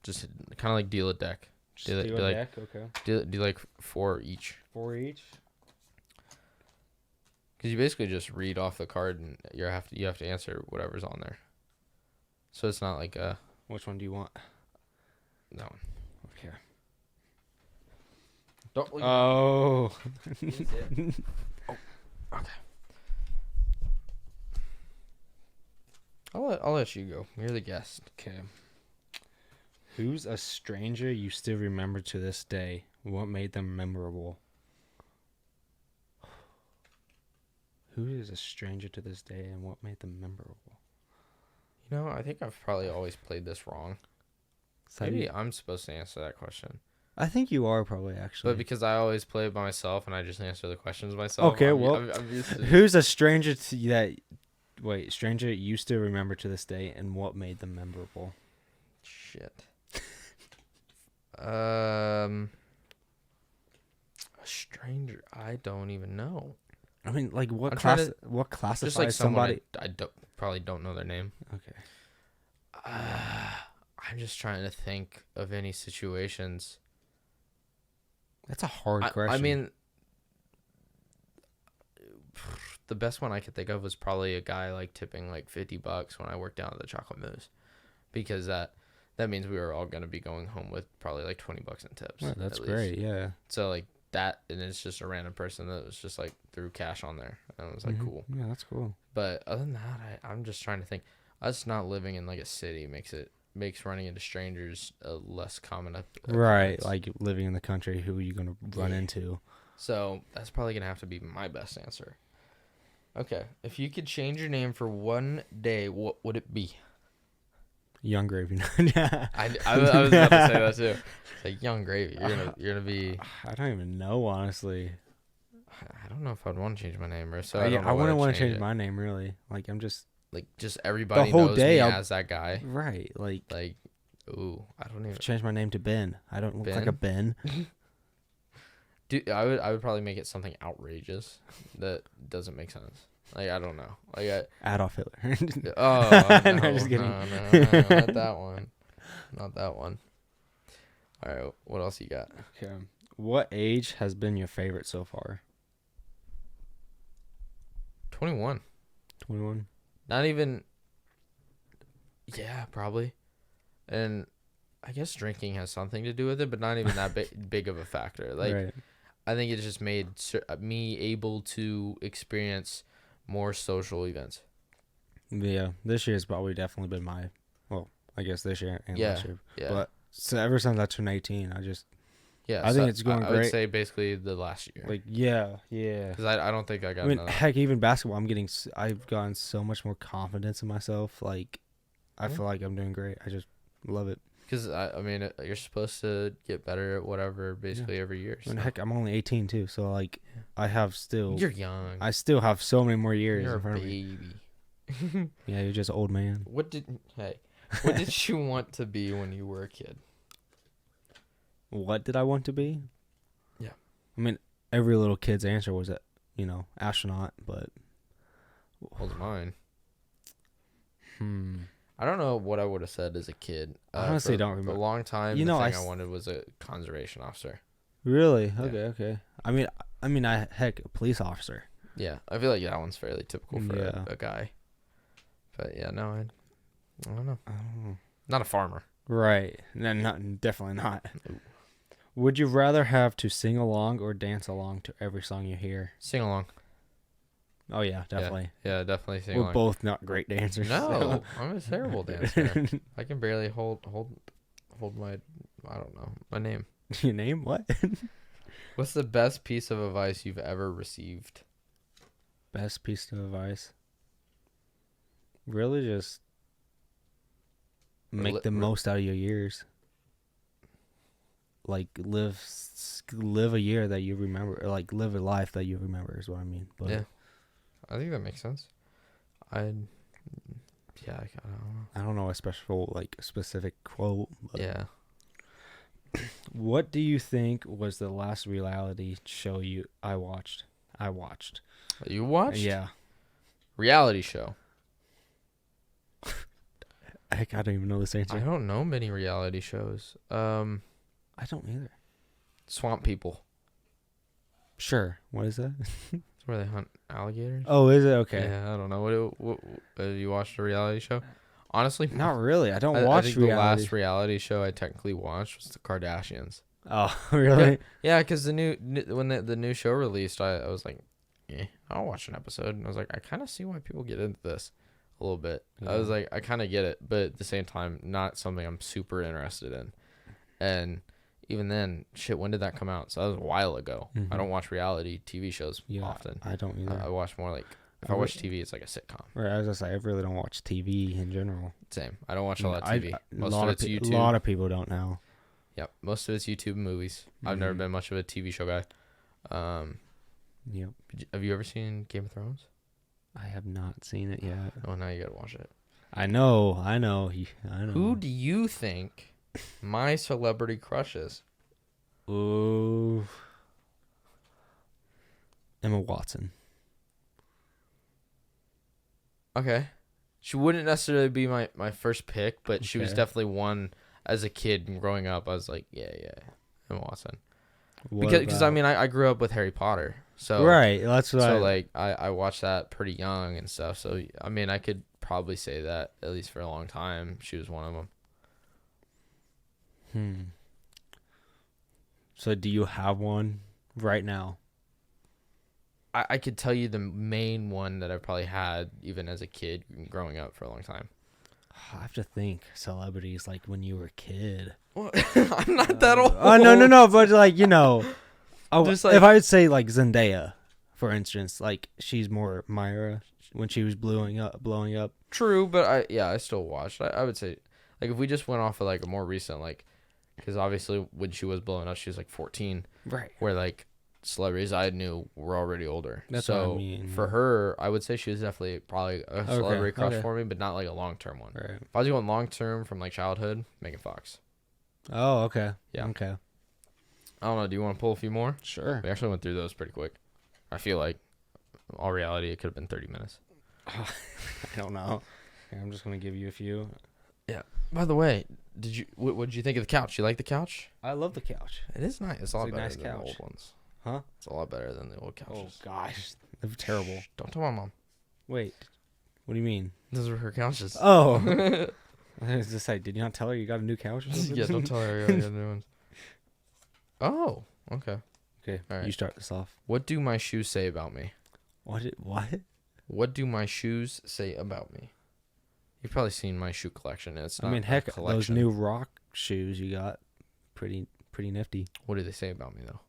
[SPEAKER 1] just kind of like deal a deck.
[SPEAKER 2] Deal a deck, okay.
[SPEAKER 1] Do like 4 each.
[SPEAKER 2] 4 each?
[SPEAKER 1] Because you basically just read off the card and you have to answer whatever's on there. So it's not like a.
[SPEAKER 2] Which one do you want?
[SPEAKER 1] That one.
[SPEAKER 2] Okay.
[SPEAKER 1] Don't look.
[SPEAKER 2] Oh.
[SPEAKER 1] Oh. Okay. I'll let you go. You're the guest.
[SPEAKER 2] Okay. Who's a stranger you still remember to this day? What made them memorable? Who is a stranger to this day and what made them memorable?
[SPEAKER 1] I think I've probably always played this wrong. Maybe I'm supposed to answer that question.
[SPEAKER 2] I think you are probably actually.
[SPEAKER 1] But because I always play it by myself and I just answer the questions myself.
[SPEAKER 2] Okay, I'm used to. Who's a stranger to that? Wait, stranger you still remember to this day, and what made them memorable?
[SPEAKER 1] Shit. A stranger, I don't even know.
[SPEAKER 2] I mean, like what classifies
[SPEAKER 1] just like
[SPEAKER 2] somebody?
[SPEAKER 1] I probably don't know their name.
[SPEAKER 2] Okay.
[SPEAKER 1] I'm just trying to think of any situations.
[SPEAKER 2] That's a hard question.
[SPEAKER 1] I mean, the best one I could think of was probably a guy like tipping like $50 when I worked down at the Chocolate Moose, because that means we were all gonna be going home with probably like $20 in tips.
[SPEAKER 2] Yeah, that's great. Yeah.
[SPEAKER 1] So like that, and it's just a random person that was just like threw cash on there, and it was like cool.
[SPEAKER 2] Yeah, that's cool.
[SPEAKER 1] But other than that, I'm just trying to think. Us not living in like a city makes running into strangers a less common
[SPEAKER 2] right, like living in the country, who are you gonna run into?
[SPEAKER 1] So that's probably gonna have to be my best answer. Okay, if you could change your name for one day, what would it be?
[SPEAKER 2] Young Gravy.
[SPEAKER 1] I was about to say that too. It's like Young Gravy. You're gonna be.
[SPEAKER 2] I don't even know, honestly.
[SPEAKER 1] I don't know if I'd want to change my name, or so.
[SPEAKER 2] I wouldn't want to change my name, really. Like I'm just
[SPEAKER 1] everybody
[SPEAKER 2] the whole
[SPEAKER 1] knows
[SPEAKER 2] day
[SPEAKER 1] me as that guy.
[SPEAKER 2] Right, like
[SPEAKER 1] ooh, I don't even
[SPEAKER 2] change my name to Ben. I don't look like a Ben.
[SPEAKER 1] Dude, I would probably make it something outrageous that doesn't make sense. Like, I don't know. Like
[SPEAKER 2] Adolf Hitler.
[SPEAKER 1] Oh, no,
[SPEAKER 2] no, just kidding.
[SPEAKER 1] No, not that one. Not that one. All right, what else you got?
[SPEAKER 2] Okay. What age has been your favorite so far?
[SPEAKER 1] 21.
[SPEAKER 2] 21?
[SPEAKER 1] Not even. Yeah, probably. And I guess drinking has something to do with it, but not even that big of a factor. Like, right. I think it just made me able to experience more social events.
[SPEAKER 2] Yeah, this year has probably definitely been I guess this year and last year. Yeah. But so ever since I turned 18, I think it's going great.
[SPEAKER 1] I would say basically the last year.
[SPEAKER 2] Like, yeah. Because
[SPEAKER 1] I don't think I got.
[SPEAKER 2] I mean, heck, even basketball, I've gotten so much more confidence in myself. Like, I feel like I'm doing great. I just love it.
[SPEAKER 1] Because I mean, you're supposed to get better at whatever basically every year. So.
[SPEAKER 2] I mean, heck, I'm only 18 too, so like, I have still.
[SPEAKER 1] You're young.
[SPEAKER 2] I still have so many more years
[SPEAKER 1] you're
[SPEAKER 2] in front
[SPEAKER 1] a baby.
[SPEAKER 2] of me. Yeah, you're just an old man.
[SPEAKER 1] What did you want to be when you were a kid?
[SPEAKER 2] What did I want to be?
[SPEAKER 1] Yeah.
[SPEAKER 2] I mean, every little kid's answer was astronaut, but
[SPEAKER 1] holds mine.
[SPEAKER 2] Hmm.
[SPEAKER 1] I don't know what I would have said as a kid.
[SPEAKER 2] I honestly
[SPEAKER 1] For
[SPEAKER 2] don't remember.
[SPEAKER 1] A long time,
[SPEAKER 2] You
[SPEAKER 1] the
[SPEAKER 2] know,
[SPEAKER 1] thing I wanted was a conservation officer.
[SPEAKER 2] Really?
[SPEAKER 1] Yeah.
[SPEAKER 2] Okay. Heck, a police officer.
[SPEAKER 1] Yeah, I feel like that one's fairly typical for
[SPEAKER 2] Yeah.
[SPEAKER 1] a guy. But yeah, no, I don't know.
[SPEAKER 2] I don't know.
[SPEAKER 1] Not a farmer.
[SPEAKER 2] Right. No, definitely not.
[SPEAKER 1] Ooh.
[SPEAKER 2] Would you rather have to sing along or dance along to every song you hear?
[SPEAKER 1] Sing along.
[SPEAKER 2] Oh yeah, definitely.
[SPEAKER 1] Yeah, definitely sing
[SPEAKER 2] We're
[SPEAKER 1] along.
[SPEAKER 2] both not great dancers.
[SPEAKER 1] No, I'm a terrible dancer. I can barely hold my, I don't know, my name.
[SPEAKER 2] Your name? What?
[SPEAKER 1] What's the best piece of advice you've ever received?
[SPEAKER 2] Best piece of advice? Really, just make the most out of your years. Like live a year that you remember, or like live a life that you remember is what I mean. But
[SPEAKER 1] Yeah, I think that makes sense. I don't know.
[SPEAKER 2] I don't know a specific quote. But
[SPEAKER 1] Yeah.
[SPEAKER 2] what do you think was the last reality show I watched?
[SPEAKER 1] You watched?
[SPEAKER 2] Yeah.
[SPEAKER 1] Reality show.
[SPEAKER 2] Heck, I don't even know this answer.
[SPEAKER 1] I don't know many reality shows.
[SPEAKER 2] I don't either.
[SPEAKER 1] Swamp People.
[SPEAKER 2] Sure. What is that?
[SPEAKER 1] It's where they hunt alligators.
[SPEAKER 2] Oh, is it? Okay.
[SPEAKER 1] Yeah, I don't know. What have you watched a reality show? Honestly,
[SPEAKER 2] Not really. I don't
[SPEAKER 1] I
[SPEAKER 2] watch
[SPEAKER 1] think
[SPEAKER 2] reality.
[SPEAKER 1] the last reality show I technically watched was the Kardashians.
[SPEAKER 2] Oh, really?
[SPEAKER 1] Yeah, because when the new show released, I was like, I'll watch an episode, and I was like, I kind of see why people get into this a little bit. I was like, I kind of get it, but at the same time, not something I'm super interested in. And even then, shit, when did that come out? So that was a while ago.
[SPEAKER 2] Mm-hmm.
[SPEAKER 1] I don't watch reality TV shows often.
[SPEAKER 2] I don't either.
[SPEAKER 1] I watch more like, if I watch TV, it's like a sitcom.
[SPEAKER 2] Right, I was gonna say I really don't watch TV in general.
[SPEAKER 1] Same. I don't watch a lot of TV. Most
[SPEAKER 2] a
[SPEAKER 1] of it's YouTube.
[SPEAKER 2] A lot of people don't know.
[SPEAKER 1] Yep. Most of it's YouTube and movies. I've never been much of a TV show guy.
[SPEAKER 2] Yep.
[SPEAKER 1] Have you ever seen Game of Thrones?
[SPEAKER 2] I have not seen it yet.
[SPEAKER 1] Oh, now you gotta watch it.
[SPEAKER 2] I know.
[SPEAKER 1] Who do you think my celebrity crush is?
[SPEAKER 2] Ooh. Emma Watson.
[SPEAKER 1] Okay. She wouldn't necessarily be my first pick, but she was definitely one as a kid and growing up. I was like, yeah, Emma Watson. Because I mean, I grew up with Harry Potter. So
[SPEAKER 2] right, that's what.
[SPEAKER 1] So I watched that pretty young and stuff. So I mean, I could probably say that at least for a long time, she was one of them.
[SPEAKER 2] So do you have one right now?
[SPEAKER 1] I could tell you the main one that I've probably had even as a kid growing up for a long time.
[SPEAKER 2] I have to think celebrities like when you were a kid.
[SPEAKER 1] Well, I'm not that old.
[SPEAKER 2] Oh no, but like
[SPEAKER 1] Just like,
[SPEAKER 2] if I would say like Zendaya, for instance, like she's more Myra when she was blowing up.
[SPEAKER 1] True, but I still watched. I would say like if we just went off of like a more recent because obviously when she was blowing up she was like 14,
[SPEAKER 2] right?
[SPEAKER 1] Where like celebrities I knew were already older.
[SPEAKER 2] That's
[SPEAKER 1] so
[SPEAKER 2] what I mean.
[SPEAKER 1] For her, I would say she was definitely probably a celebrity crush for me, but not like a long term one.
[SPEAKER 2] Right.
[SPEAKER 1] If I was going long term from like childhood, Megan Fox.
[SPEAKER 2] Oh, okay.
[SPEAKER 1] Yeah.
[SPEAKER 2] Okay.
[SPEAKER 1] I don't know. Do you want to pull a few more?
[SPEAKER 2] Sure.
[SPEAKER 1] We actually went through those pretty quick. I feel like, all reality, it could have been 30 minutes.
[SPEAKER 2] I don't know. Here, I'm just gonna give you a few.
[SPEAKER 1] Yeah. By the way, what did you think of the couch? You like the couch?
[SPEAKER 2] I love the couch.
[SPEAKER 1] It is nice. It's a lot better
[SPEAKER 2] nice
[SPEAKER 1] than
[SPEAKER 2] couch.
[SPEAKER 1] the old ones.
[SPEAKER 2] Huh?
[SPEAKER 1] It's a lot better than the old couches.
[SPEAKER 2] Oh gosh, they're terrible.
[SPEAKER 1] Shh, don't tell my mom.
[SPEAKER 2] Wait, what do you mean?
[SPEAKER 1] Those are her couches.
[SPEAKER 2] Oh, I was just like, did you not tell her you got a new couch? Or something?
[SPEAKER 1] Yeah, don't tell her you got new ones. Oh, okay.
[SPEAKER 2] Okay,
[SPEAKER 1] all right.
[SPEAKER 2] You start this off.
[SPEAKER 1] What do my shoes say about me?
[SPEAKER 2] What?
[SPEAKER 1] What do my shoes say about me? You've probably seen my shoe collection. It's not.
[SPEAKER 2] I mean, heck,
[SPEAKER 1] a collection.
[SPEAKER 2] those new rock shoes you got, pretty nifty.
[SPEAKER 1] What do they say about me though?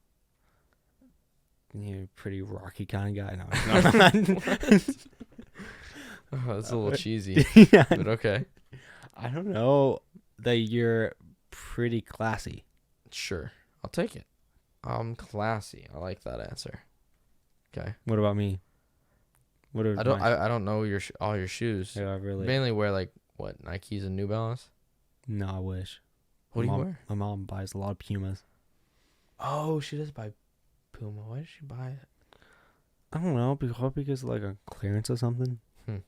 [SPEAKER 2] You're a pretty rocky kind of guy. No.
[SPEAKER 1] Oh, that's a little cheesy.
[SPEAKER 2] Yeah.
[SPEAKER 1] But okay.
[SPEAKER 2] I don't know that you're pretty classy.
[SPEAKER 1] Sure, I'll take it. I'm classy. I like that answer. Okay.
[SPEAKER 2] What about me? What are
[SPEAKER 1] I don't know all your shoes.
[SPEAKER 2] Yeah, really.
[SPEAKER 1] Mainly wear like what, Nikes and New Balance?
[SPEAKER 2] No, I wish.
[SPEAKER 1] What do you wear?
[SPEAKER 2] My mom buys a lot of Pumas.
[SPEAKER 1] Oh, she does buy Puma. Why does she buy it?
[SPEAKER 2] I don't know, because like a clearance or something.
[SPEAKER 1] Hmm.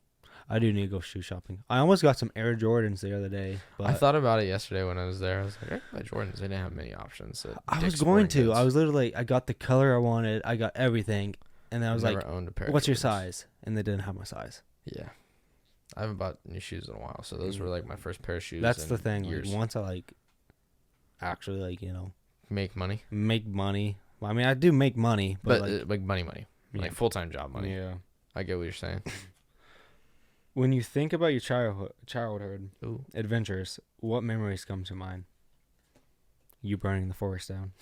[SPEAKER 2] I do need to go shoe shopping. I almost got some Air Jordans the other day, but
[SPEAKER 1] I thought about it yesterday when I was there. I was like, I can buy Jordans. They didn't have many options. At
[SPEAKER 2] I
[SPEAKER 1] Dick's
[SPEAKER 2] was going
[SPEAKER 1] Sporting
[SPEAKER 2] to.
[SPEAKER 1] Goods.
[SPEAKER 2] I was literally, I got the color I wanted. I got everything, and then I was
[SPEAKER 1] Never
[SPEAKER 2] like,
[SPEAKER 1] owned a pair of
[SPEAKER 2] "What's your
[SPEAKER 1] Jordans.
[SPEAKER 2] size?" And they didn't have my size.
[SPEAKER 1] Yeah. I haven't bought new shoes in a while, so those were like my first pair of shoes.
[SPEAKER 2] That's
[SPEAKER 1] in
[SPEAKER 2] the thing.
[SPEAKER 1] Years.
[SPEAKER 2] Like, once I actually
[SPEAKER 1] Make money,
[SPEAKER 2] make money. Well, I mean, I do make money,
[SPEAKER 1] but
[SPEAKER 2] like,
[SPEAKER 1] like money,
[SPEAKER 2] yeah.
[SPEAKER 1] like full-time job money.
[SPEAKER 2] Yeah.
[SPEAKER 1] I get what you're saying.
[SPEAKER 2] When you think about your childhood
[SPEAKER 1] Ooh.
[SPEAKER 2] adventures, what memories come to mind? You burning the forest down.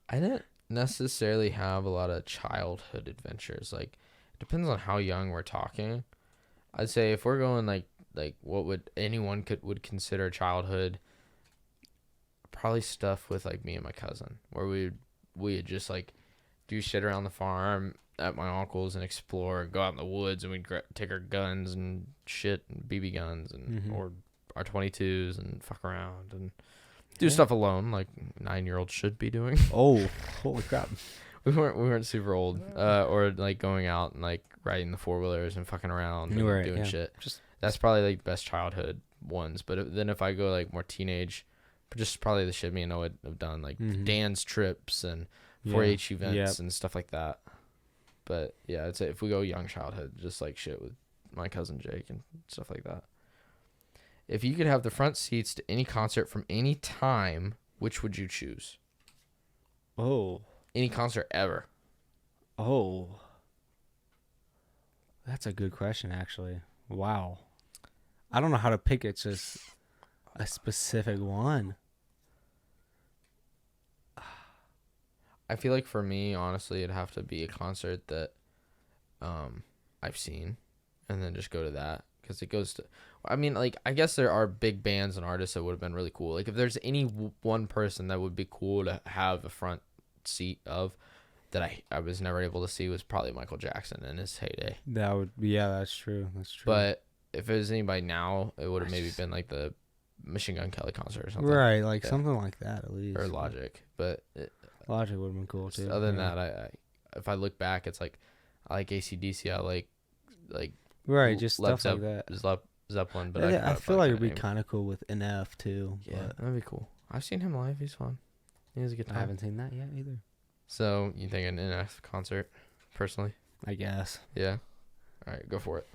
[SPEAKER 1] I didn't necessarily have a lot of childhood adventures. Like, it depends on how young we're talking. I'd say if we're going like what would anyone would consider childhood, probably stuff with like me and my cousin, where we'd just like do shit around the farm at my uncle's and explore, go out in the woods, and we'd take our guns and shit and BB guns and or our 22s and fuck around and do stuff alone, like 9-year-olds should be doing.
[SPEAKER 2] Oh, holy crap!
[SPEAKER 1] We weren't super old, or like going out and like riding the 4-wheelers and fucking around and doing shit. That's probably like best childhood ones. But then if I go like more teenage, just probably the shit me and Noah have done, like dance trips and 4-H events and stuff like that. But yeah, I'd say if we go young childhood, just like shit with my cousin Jake and stuff like that. If you could have the front seats to any concert from any time, which would you choose?
[SPEAKER 2] Oh.
[SPEAKER 1] Any concert ever.
[SPEAKER 2] Oh. That's a good question, actually. Wow. I don't know how to pick it, just a specific one.
[SPEAKER 1] I feel like for me, honestly, it'd have to be a concert that I've seen and then just go to that. Because it goes to, I mean, like, I guess there are big bands and artists that would have been really cool. Like, if there's any one person that would be cool to have a front seat of that I was never able to see, was probably Michael Jackson in his heyday.
[SPEAKER 2] That's true. That's true.
[SPEAKER 1] But if it was anybody now, it would have maybe been like the Machine Gun Kelly concert or something.
[SPEAKER 2] Right, like something like that at least.
[SPEAKER 1] Or Logic. But
[SPEAKER 2] Logic would have been cool too.
[SPEAKER 1] Other than that, I if I look back, it's like I like AC/DC. I like
[SPEAKER 2] right, just stuff like that.
[SPEAKER 1] Zeppelin, but
[SPEAKER 2] I feel like it'd be kind of cool with NF too.
[SPEAKER 1] Yeah, that'd be cool. I've seen him live. He's fun. He has a good time.
[SPEAKER 2] I haven't seen that yet either.
[SPEAKER 1] So you think an NF concert, personally?
[SPEAKER 2] I guess.
[SPEAKER 1] Yeah. All right, go for it.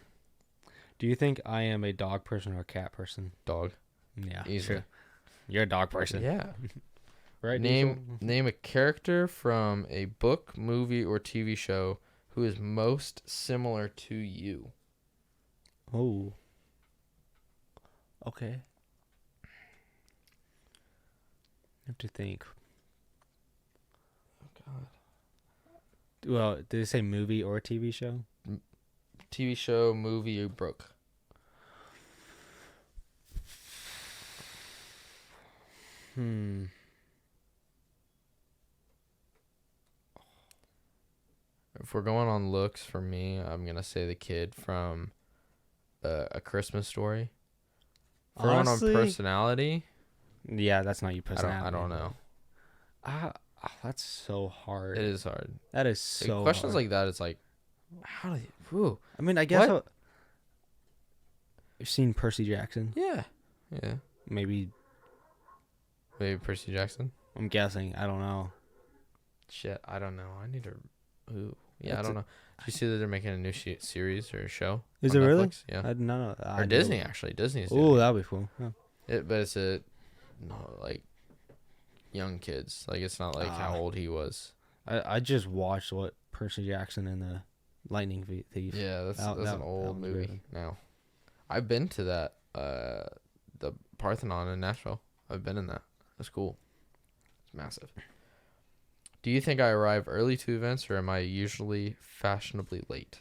[SPEAKER 2] Do you think I am a dog person or a cat person?
[SPEAKER 1] Dog.
[SPEAKER 2] Yeah,
[SPEAKER 1] easy.
[SPEAKER 2] Sure. You're a dog person.
[SPEAKER 1] Yeah.
[SPEAKER 2] Right.
[SPEAKER 1] Name a character from a book, movie, or TV show who is most similar to you.
[SPEAKER 2] Oh. Okay. I have to think.
[SPEAKER 1] Oh God.
[SPEAKER 2] Well, did it say movie or TV show?
[SPEAKER 1] TV show, movie, or book. If we're going on looks, for me, I'm gonna say the kid from A Christmas Story. If we're going on personality,
[SPEAKER 2] yeah, that's not your personality.
[SPEAKER 1] I don't know.
[SPEAKER 2] That's so hard.
[SPEAKER 1] It is hard.
[SPEAKER 2] That is so
[SPEAKER 1] questions
[SPEAKER 2] hard.
[SPEAKER 1] like that. It's like, how do you? Whew.
[SPEAKER 2] I mean, I guess you've seen Percy Jackson.
[SPEAKER 1] Yeah.
[SPEAKER 2] Maybe
[SPEAKER 1] Percy Jackson.
[SPEAKER 2] I'm guessing. I don't know.
[SPEAKER 1] Shit, I don't know. I need to. Ooh. Yeah, I don't know. Did you see that they're making a new series or a show?
[SPEAKER 2] Is it really?
[SPEAKER 1] Yeah.
[SPEAKER 2] I did not know that.
[SPEAKER 1] Or Disney, actually. Disney's.
[SPEAKER 2] Oh, that'd be cool. Yeah.
[SPEAKER 1] But it's like young kids. Like, it's not like how old he was.
[SPEAKER 2] I just watched Percy Jackson and the Lightning Thief.
[SPEAKER 1] Yeah, that's an old movie good. Now. I've been to that the Parthenon in Nashville. I've been in that. That's cool. It's massive. Do you think I arrive early to events, or am I usually fashionably late?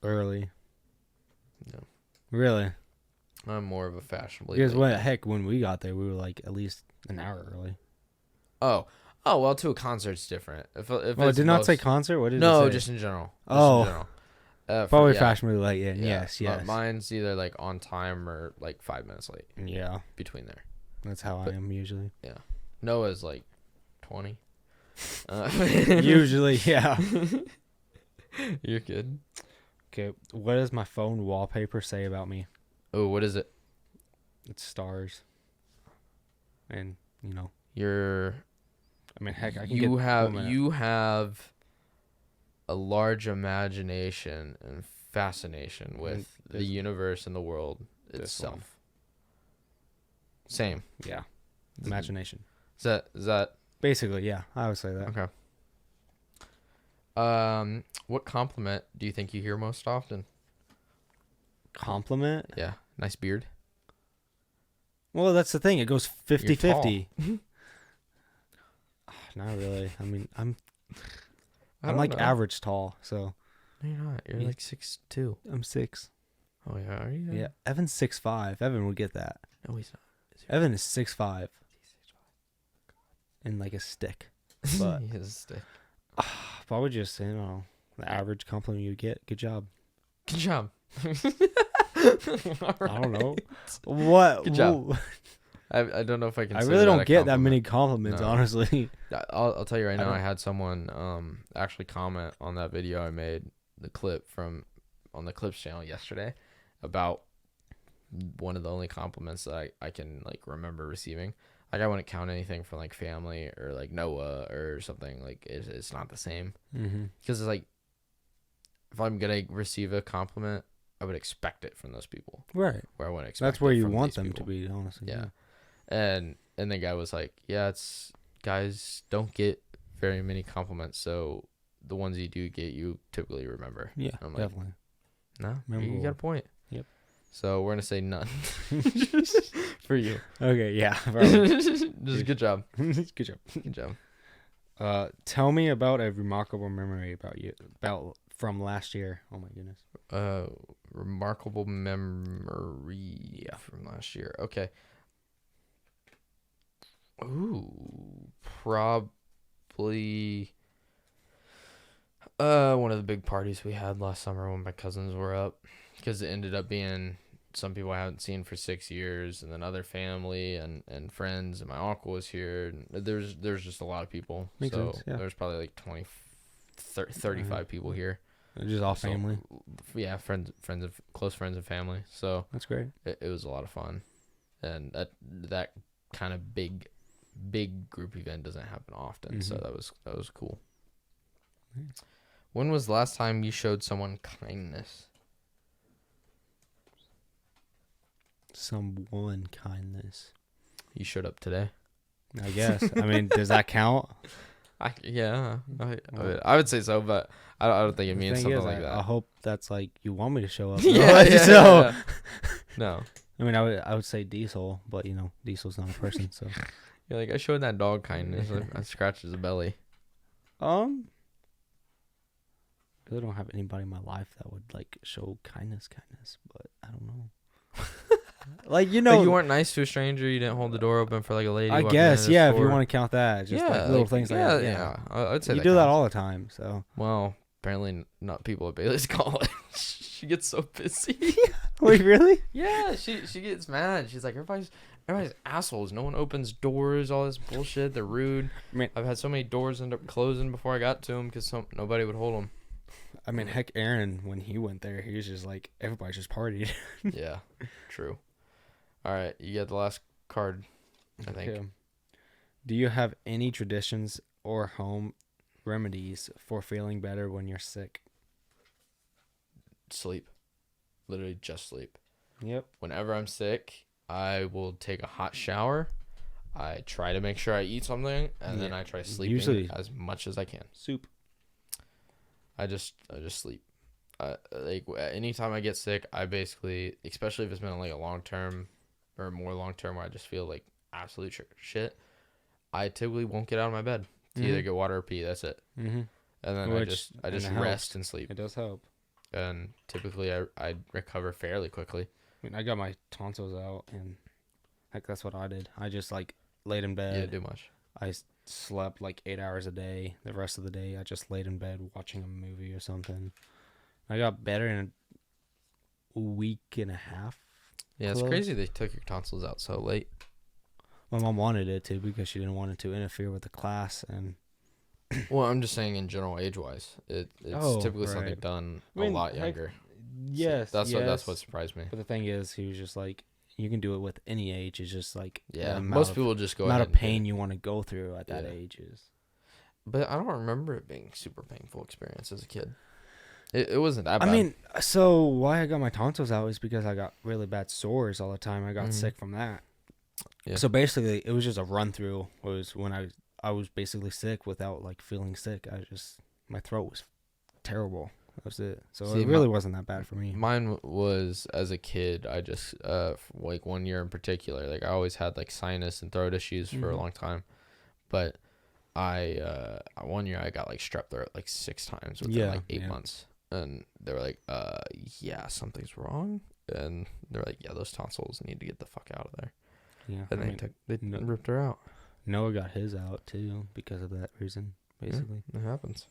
[SPEAKER 2] Early.
[SPEAKER 1] No.
[SPEAKER 2] Really?
[SPEAKER 1] I'm more of a fashionably
[SPEAKER 2] because
[SPEAKER 1] late.
[SPEAKER 2] When we got there, we were like at least an hour early.
[SPEAKER 1] Oh, well, to a concert's different. If
[SPEAKER 2] it did not say concert? What did it say?
[SPEAKER 1] No, just in general.
[SPEAKER 2] Probably fashionably late, yeah. Yes.
[SPEAKER 1] Mine's either like on time or like 5 minutes late.
[SPEAKER 2] Yeah.
[SPEAKER 1] Between there.
[SPEAKER 2] That's how I am usually.
[SPEAKER 1] Yeah. Noah's like 20.
[SPEAKER 2] Usually, yeah.
[SPEAKER 1] You're good.
[SPEAKER 2] Okay, what does my phone wallpaper say about me?
[SPEAKER 1] Oh, what is it?
[SPEAKER 2] It's stars. And,
[SPEAKER 1] You're
[SPEAKER 2] I mean, heck, I can
[SPEAKER 1] you
[SPEAKER 2] get
[SPEAKER 1] have
[SPEAKER 2] 1 minute.
[SPEAKER 1] you have a large imagination and fascination with the universe and the world itself. Same.
[SPEAKER 2] Yeah. Imagination.
[SPEAKER 1] Is that
[SPEAKER 2] Basically, yeah. I would say that.
[SPEAKER 1] okay. What compliment do you think you hear most often?
[SPEAKER 2] Compliment?
[SPEAKER 1] Yeah. Nice beard.
[SPEAKER 2] Well, that's the thing. It goes 50-50.
[SPEAKER 1] You're
[SPEAKER 2] Not really. I mean, I'm
[SPEAKER 1] I don't
[SPEAKER 2] like
[SPEAKER 1] know.
[SPEAKER 2] average tall, so
[SPEAKER 1] No, you're not. You're
[SPEAKER 2] Yeah.
[SPEAKER 1] like 6'2".
[SPEAKER 2] I'm 6.
[SPEAKER 1] Oh yeah, are you?
[SPEAKER 2] Yeah. Evan's 6'5". Evan would get that.
[SPEAKER 1] No, he's not.
[SPEAKER 2] Evan is 6'5". And like a stick. But
[SPEAKER 1] He has a stick.
[SPEAKER 2] if I would just, the average compliment you get, good job.
[SPEAKER 1] Good job.
[SPEAKER 2] I don't know. What?
[SPEAKER 1] Good job.
[SPEAKER 2] Whoa.
[SPEAKER 1] I don't know if I can.
[SPEAKER 2] I
[SPEAKER 1] say
[SPEAKER 2] really don't
[SPEAKER 1] a
[SPEAKER 2] get that
[SPEAKER 1] compliment.
[SPEAKER 2] many compliments,
[SPEAKER 1] No.
[SPEAKER 2] honestly.
[SPEAKER 1] I'll tell you right
[SPEAKER 2] I
[SPEAKER 1] now. I
[SPEAKER 2] don't-
[SPEAKER 1] had someone actually comment on that video I made, the clip on the Clips channel yesterday, about one of the only compliments that I can like remember receiving. Like I wouldn't count anything from like family or like Noah or something. Like it's not the same because it's like if I'm gonna receive a compliment, I would expect it from those people.
[SPEAKER 2] Right.
[SPEAKER 1] Where I wouldn't expect.
[SPEAKER 2] That's where
[SPEAKER 1] it
[SPEAKER 2] you
[SPEAKER 1] from
[SPEAKER 2] want
[SPEAKER 1] these
[SPEAKER 2] them
[SPEAKER 1] people.
[SPEAKER 2] to be, honestly.
[SPEAKER 1] Yeah. And the guy was like, yeah, it's guys don't get very many compliments, so the ones you do get, you typically remember.
[SPEAKER 2] Yeah,
[SPEAKER 1] I'm like,
[SPEAKER 2] definitely.
[SPEAKER 1] no, you
[SPEAKER 2] Memorable.
[SPEAKER 1] got a point.
[SPEAKER 2] Yep.
[SPEAKER 1] So we're gonna say none for you.
[SPEAKER 2] Okay, yeah. Probably.
[SPEAKER 1] Just good job.
[SPEAKER 2] Good job.
[SPEAKER 1] Good job.
[SPEAKER 2] Tell me about a remarkable memory from last year. Oh my goodness.
[SPEAKER 1] Remarkable memory from last year. Okay. Ooh, probably one of the big parties we had last summer when my cousins were up, because it ended up being some people I haven't seen for 6 years, and then other family and friends, and my uncle was here. And there's just a lot of people.
[SPEAKER 2] Makes
[SPEAKER 1] so
[SPEAKER 2] sense, yeah.
[SPEAKER 1] there's probably like 35 people here.
[SPEAKER 2] Just all family.
[SPEAKER 1] Yeah, close friends and family. So
[SPEAKER 2] That's great.
[SPEAKER 1] it was a lot of fun, and that kind of big group event doesn't happen often. So that was cool.
[SPEAKER 2] Nice.
[SPEAKER 1] When was the last time you showed someone kindness?
[SPEAKER 2] Someone kindness.
[SPEAKER 1] You showed up today.
[SPEAKER 2] I guess. I mean, does that count?
[SPEAKER 1] I would say so, but I don't think it
[SPEAKER 2] The
[SPEAKER 1] means
[SPEAKER 2] thing
[SPEAKER 1] something
[SPEAKER 2] is,
[SPEAKER 1] like that.
[SPEAKER 2] I hope that's like you want me to show up.
[SPEAKER 1] Yeah.
[SPEAKER 2] So
[SPEAKER 1] No,
[SPEAKER 2] I mean, I would say Diesel, but Diesel's not a person. So
[SPEAKER 1] you're like, I showed that dog kindness. I scratched his belly.
[SPEAKER 2] I really don't have anybody in my life that would like show kindness, but I don't know. Like
[SPEAKER 1] Like you weren't nice to a stranger. You didn't hold the door open for like a lady.
[SPEAKER 2] I
[SPEAKER 1] walking
[SPEAKER 2] guess,
[SPEAKER 1] in the
[SPEAKER 2] yeah, if you
[SPEAKER 1] store.
[SPEAKER 2] want to count that, just
[SPEAKER 1] Yeah,
[SPEAKER 2] like little
[SPEAKER 1] like,
[SPEAKER 2] things like that. Yeah,
[SPEAKER 1] I'd say
[SPEAKER 2] you
[SPEAKER 1] that
[SPEAKER 2] do that
[SPEAKER 1] counts.
[SPEAKER 2] all the time. So
[SPEAKER 1] Well, apparently not people at Bailey's College. She gets so busy.
[SPEAKER 2] wait, really?
[SPEAKER 1] Yeah, she gets mad. She's like, everybody's assholes. No one opens doors. All this bullshit. They're rude.
[SPEAKER 2] I mean,
[SPEAKER 1] I've had so many doors end up closing before I got to them because nobody would hold them.
[SPEAKER 2] heck, Aaron, when he went there, he was just like everybody just partied.
[SPEAKER 1] Yeah, true. All right, you get the last card, I think.
[SPEAKER 2] Okay. Do you have any traditions or home remedies for feeling better when you're sick?
[SPEAKER 1] Sleep. Literally just sleep.
[SPEAKER 2] Yep.
[SPEAKER 1] Whenever I'm sick, I will take a hot shower. I try to make sure I eat something, and then I try sleeping
[SPEAKER 2] Usually
[SPEAKER 1] as much as I can.
[SPEAKER 2] soup.
[SPEAKER 1] I just sleep. Like anytime I get sick, I basically, especially if it's been like a long term or more long term where I just feel like absolute shit, I typically won't get out of my bed to either get water or pee. That's it.
[SPEAKER 2] Mm-hmm.
[SPEAKER 1] And then I just
[SPEAKER 2] it
[SPEAKER 1] rest
[SPEAKER 2] helps.
[SPEAKER 1] and sleep.
[SPEAKER 2] It does help.
[SPEAKER 1] And typically I recover fairly quickly.
[SPEAKER 2] I mean, I got my tonsils out, and heck, that's what I did. I just like laid in bed.
[SPEAKER 1] You didn't do much.
[SPEAKER 2] I slept like 8 hours a day. The rest of the day, I just laid in bed watching a movie or something. I got better in a week and a half.
[SPEAKER 1] Yeah, it's
[SPEAKER 2] Close.
[SPEAKER 1] crazy they took your tonsils out so late.
[SPEAKER 2] My mom wanted it to because she didn't want it to interfere with the class, and
[SPEAKER 1] Well, I'm just saying in general, age-wise, it's typically something done a lot younger.
[SPEAKER 2] Yes,
[SPEAKER 1] so that's what surprised me.
[SPEAKER 2] But the thing is, he was just like, you can do it with any age. It's just like
[SPEAKER 1] Most people just go
[SPEAKER 2] amount
[SPEAKER 1] ahead
[SPEAKER 2] of pain you want to go through at that age is.
[SPEAKER 1] But I don't remember it being super painful experience as a kid. It wasn't that bad.
[SPEAKER 2] I mean, so why I got my tonsils out is because I got really bad sores all the time. I got sick from that. Yeah. So basically, it was just a run through. Was when I was basically sick without like feeling sick. My throat was terrible. That was it. So it really wasn't that bad for me.
[SPEAKER 1] Mine was as a kid. I just like 1 year in particular. Like I always had like sinus and throat issues for a long time, but I 1 year I got like strep throat like 6 times within like 8 months. And they were like, yeah, something's wrong. And they're like, yeah, those tonsils need to get the fuck out of there. Yeah. And they ripped her out.
[SPEAKER 2] Noah got his out too because of that reason, basically.
[SPEAKER 1] Yeah, it happens.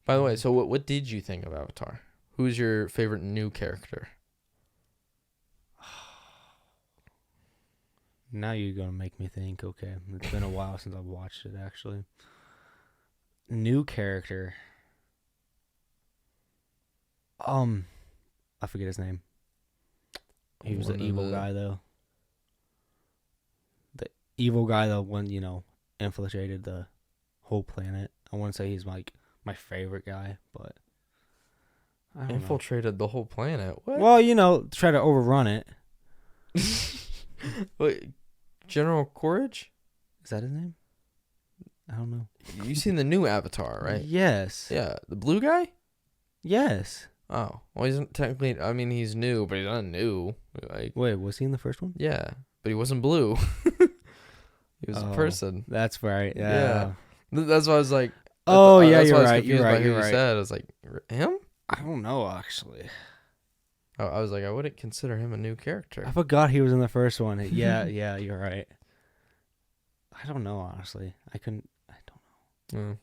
[SPEAKER 1] By the way, so what did you think of Avatar? Who's your favorite new character?
[SPEAKER 2] Now you're going to make me think. Okay. It's been a while since I've watched it, actually. New character. I forget his name. He was the evil guy, though. The evil guy that infiltrated the whole planet. I want to say he's like my favorite guy, but I don't
[SPEAKER 1] infiltrated the whole planet. What?
[SPEAKER 2] Well, try to overrun it.
[SPEAKER 1] Wait, General Courage?
[SPEAKER 2] Is that his name? I don't know.
[SPEAKER 1] You've seen the new Avatar, right?
[SPEAKER 2] Yes.
[SPEAKER 1] Yeah, the blue guy?
[SPEAKER 2] Yes.
[SPEAKER 1] Oh, well, he's technically. I mean, he's new, but he's not new. Like,
[SPEAKER 2] wait, was he in the first one?
[SPEAKER 1] Yeah, but he wasn't blue. He was a person.
[SPEAKER 2] That's right. Yeah.
[SPEAKER 1] That's why I was like.
[SPEAKER 2] Oh yeah, you're right. You're right.
[SPEAKER 1] You said I was like him.
[SPEAKER 2] I don't know actually.
[SPEAKER 1] I was like, I wouldn't consider him a new character.
[SPEAKER 2] I forgot he was in the first one. Yeah, you're right. I don't know honestly. I don't know.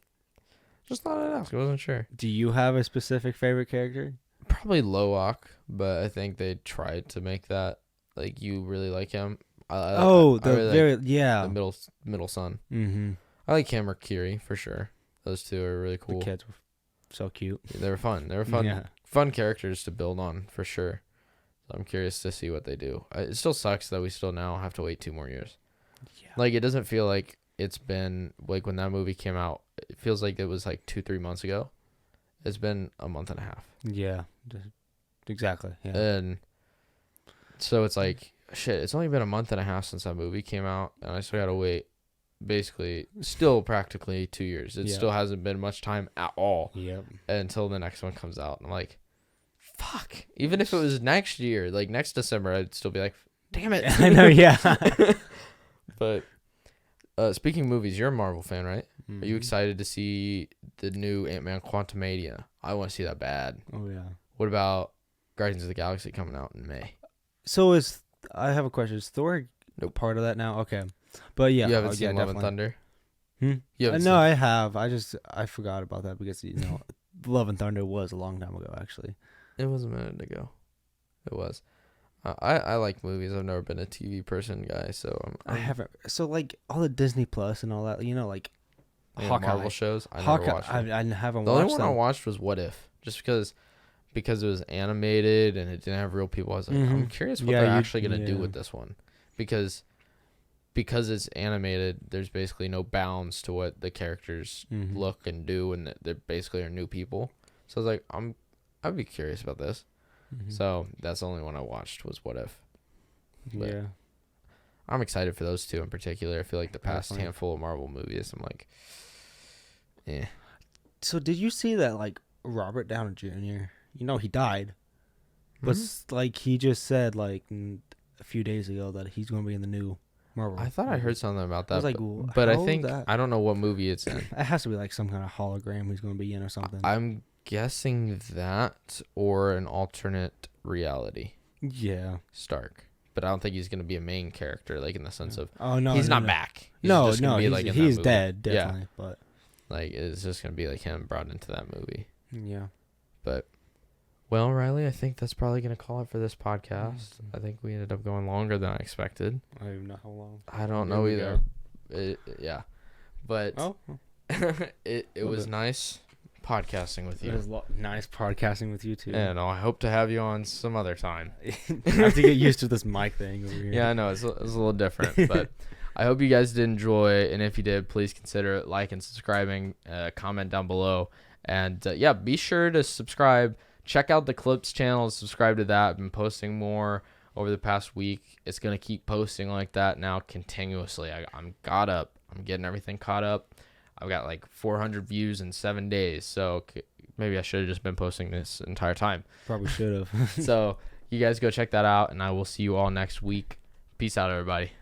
[SPEAKER 1] Just thought I'd ask. I wasn't sure.
[SPEAKER 2] Do you have a specific favorite character?
[SPEAKER 1] Probably Loak, but I think they tried to make that like you really like him. The middle son. Mm-hmm. I like him or Kiri for sure. Those two are really cool.
[SPEAKER 2] The kids were so cute.
[SPEAKER 1] They were fun. They were fun. Fun characters to build on for sure. So I'm curious to see what they do. It still sucks that we still now have to wait 2 more years. Yeah. Like it doesn't feel like it's been like when that movie came out. It feels like it was like 2-3 months ago. It's been a month and a half.
[SPEAKER 2] Yeah, exactly. Yeah.
[SPEAKER 1] And so it's like shit. It's only been a month and a half since that movie came out, and I still gotta wait. Basically, still practically 2 years. It still hasn't been much time at all.
[SPEAKER 2] Yep.
[SPEAKER 1] Until the next one comes out, and I'm like, fuck. Even if it was next year, like next December, I'd still be like, damn it.
[SPEAKER 2] I know. Yeah.
[SPEAKER 1] But speaking of movies, you're a Marvel fan, right? Mm-hmm. Are you excited to see the new Ant-Man Quantumania? I want to see that bad.
[SPEAKER 2] Oh, yeah.
[SPEAKER 1] What about Guardians of the Galaxy coming out in May?
[SPEAKER 2] So I have a question. Is Thor part of that now? Okay. But yeah.
[SPEAKER 1] You haven't seen Love and Thunder?
[SPEAKER 2] No, I have. I forgot about that because, Love and Thunder was a long time ago, actually.
[SPEAKER 1] It was a minute ago. It was. I like movies. I've never been a TV person guy, so
[SPEAKER 2] I haven't. So like all the Disney Plus and all that, like
[SPEAKER 1] Hawkeye. Marvel shows. I
[SPEAKER 2] Hawkeye,
[SPEAKER 1] never watched them.
[SPEAKER 2] I haven't
[SPEAKER 1] the
[SPEAKER 2] watched
[SPEAKER 1] only one
[SPEAKER 2] them.
[SPEAKER 1] I watched was What If, just because it was animated and it didn't have real people. I was like, I'm curious what they're actually gonna do with this one, because it's animated. There's basically no bounds to what the characters look and do, and they basically are new people. So I was like, I'd be curious about this. So that's the only one I watched was What If. But
[SPEAKER 2] yeah.
[SPEAKER 1] I'm excited for those two in particular. I feel like the past handful of Marvel movies, I'm like, yeah.
[SPEAKER 2] So did you see that like Robert Downey Jr., he died. But like he just said like a few days ago that he's going to be in the new Marvel.
[SPEAKER 1] I thought I heard something about that.
[SPEAKER 2] I was like,
[SPEAKER 1] but I think I don't know what movie it's in.
[SPEAKER 2] It has to be like some kind of hologram he's going to be in or something.
[SPEAKER 1] I'm guessing that or an alternate reality.
[SPEAKER 2] Yeah.
[SPEAKER 1] Stark. But I don't think he's going to be a main character, like in the sense of
[SPEAKER 2] he's
[SPEAKER 1] not back.
[SPEAKER 2] He's dead, definitely.
[SPEAKER 1] Yeah.
[SPEAKER 2] But
[SPEAKER 1] like it's just going to be like him brought into that movie.
[SPEAKER 2] Yeah.
[SPEAKER 1] But well, Riley, I think that's probably going to call it for this podcast. I think we ended up going longer than I expected.
[SPEAKER 2] I don't know how long.
[SPEAKER 1] I don't know either. Yeah. But It was nice podcasting with
[SPEAKER 2] It
[SPEAKER 1] you.
[SPEAKER 2] was nice podcasting with you too.
[SPEAKER 1] And I hope to have you on some other time.
[SPEAKER 2] I have to get used to this mic thing over here.
[SPEAKER 1] Yeah, I know it's a little different, but I hope you guys did enjoy. And if you did, please consider liking, subscribing, comment down below, and yeah, be sure to subscribe. Check out the Clips channel. Subscribe to that. I've been posting more over the past week. It's gonna keep posting like that now continuously. I'm caught up. I'm getting everything caught up. I've got like 400 views in 7 days, so maybe I should have just been posting this entire time.
[SPEAKER 2] Probably should have.
[SPEAKER 1] So you guys go check that out, and I will see you all next week. Peace out, everybody.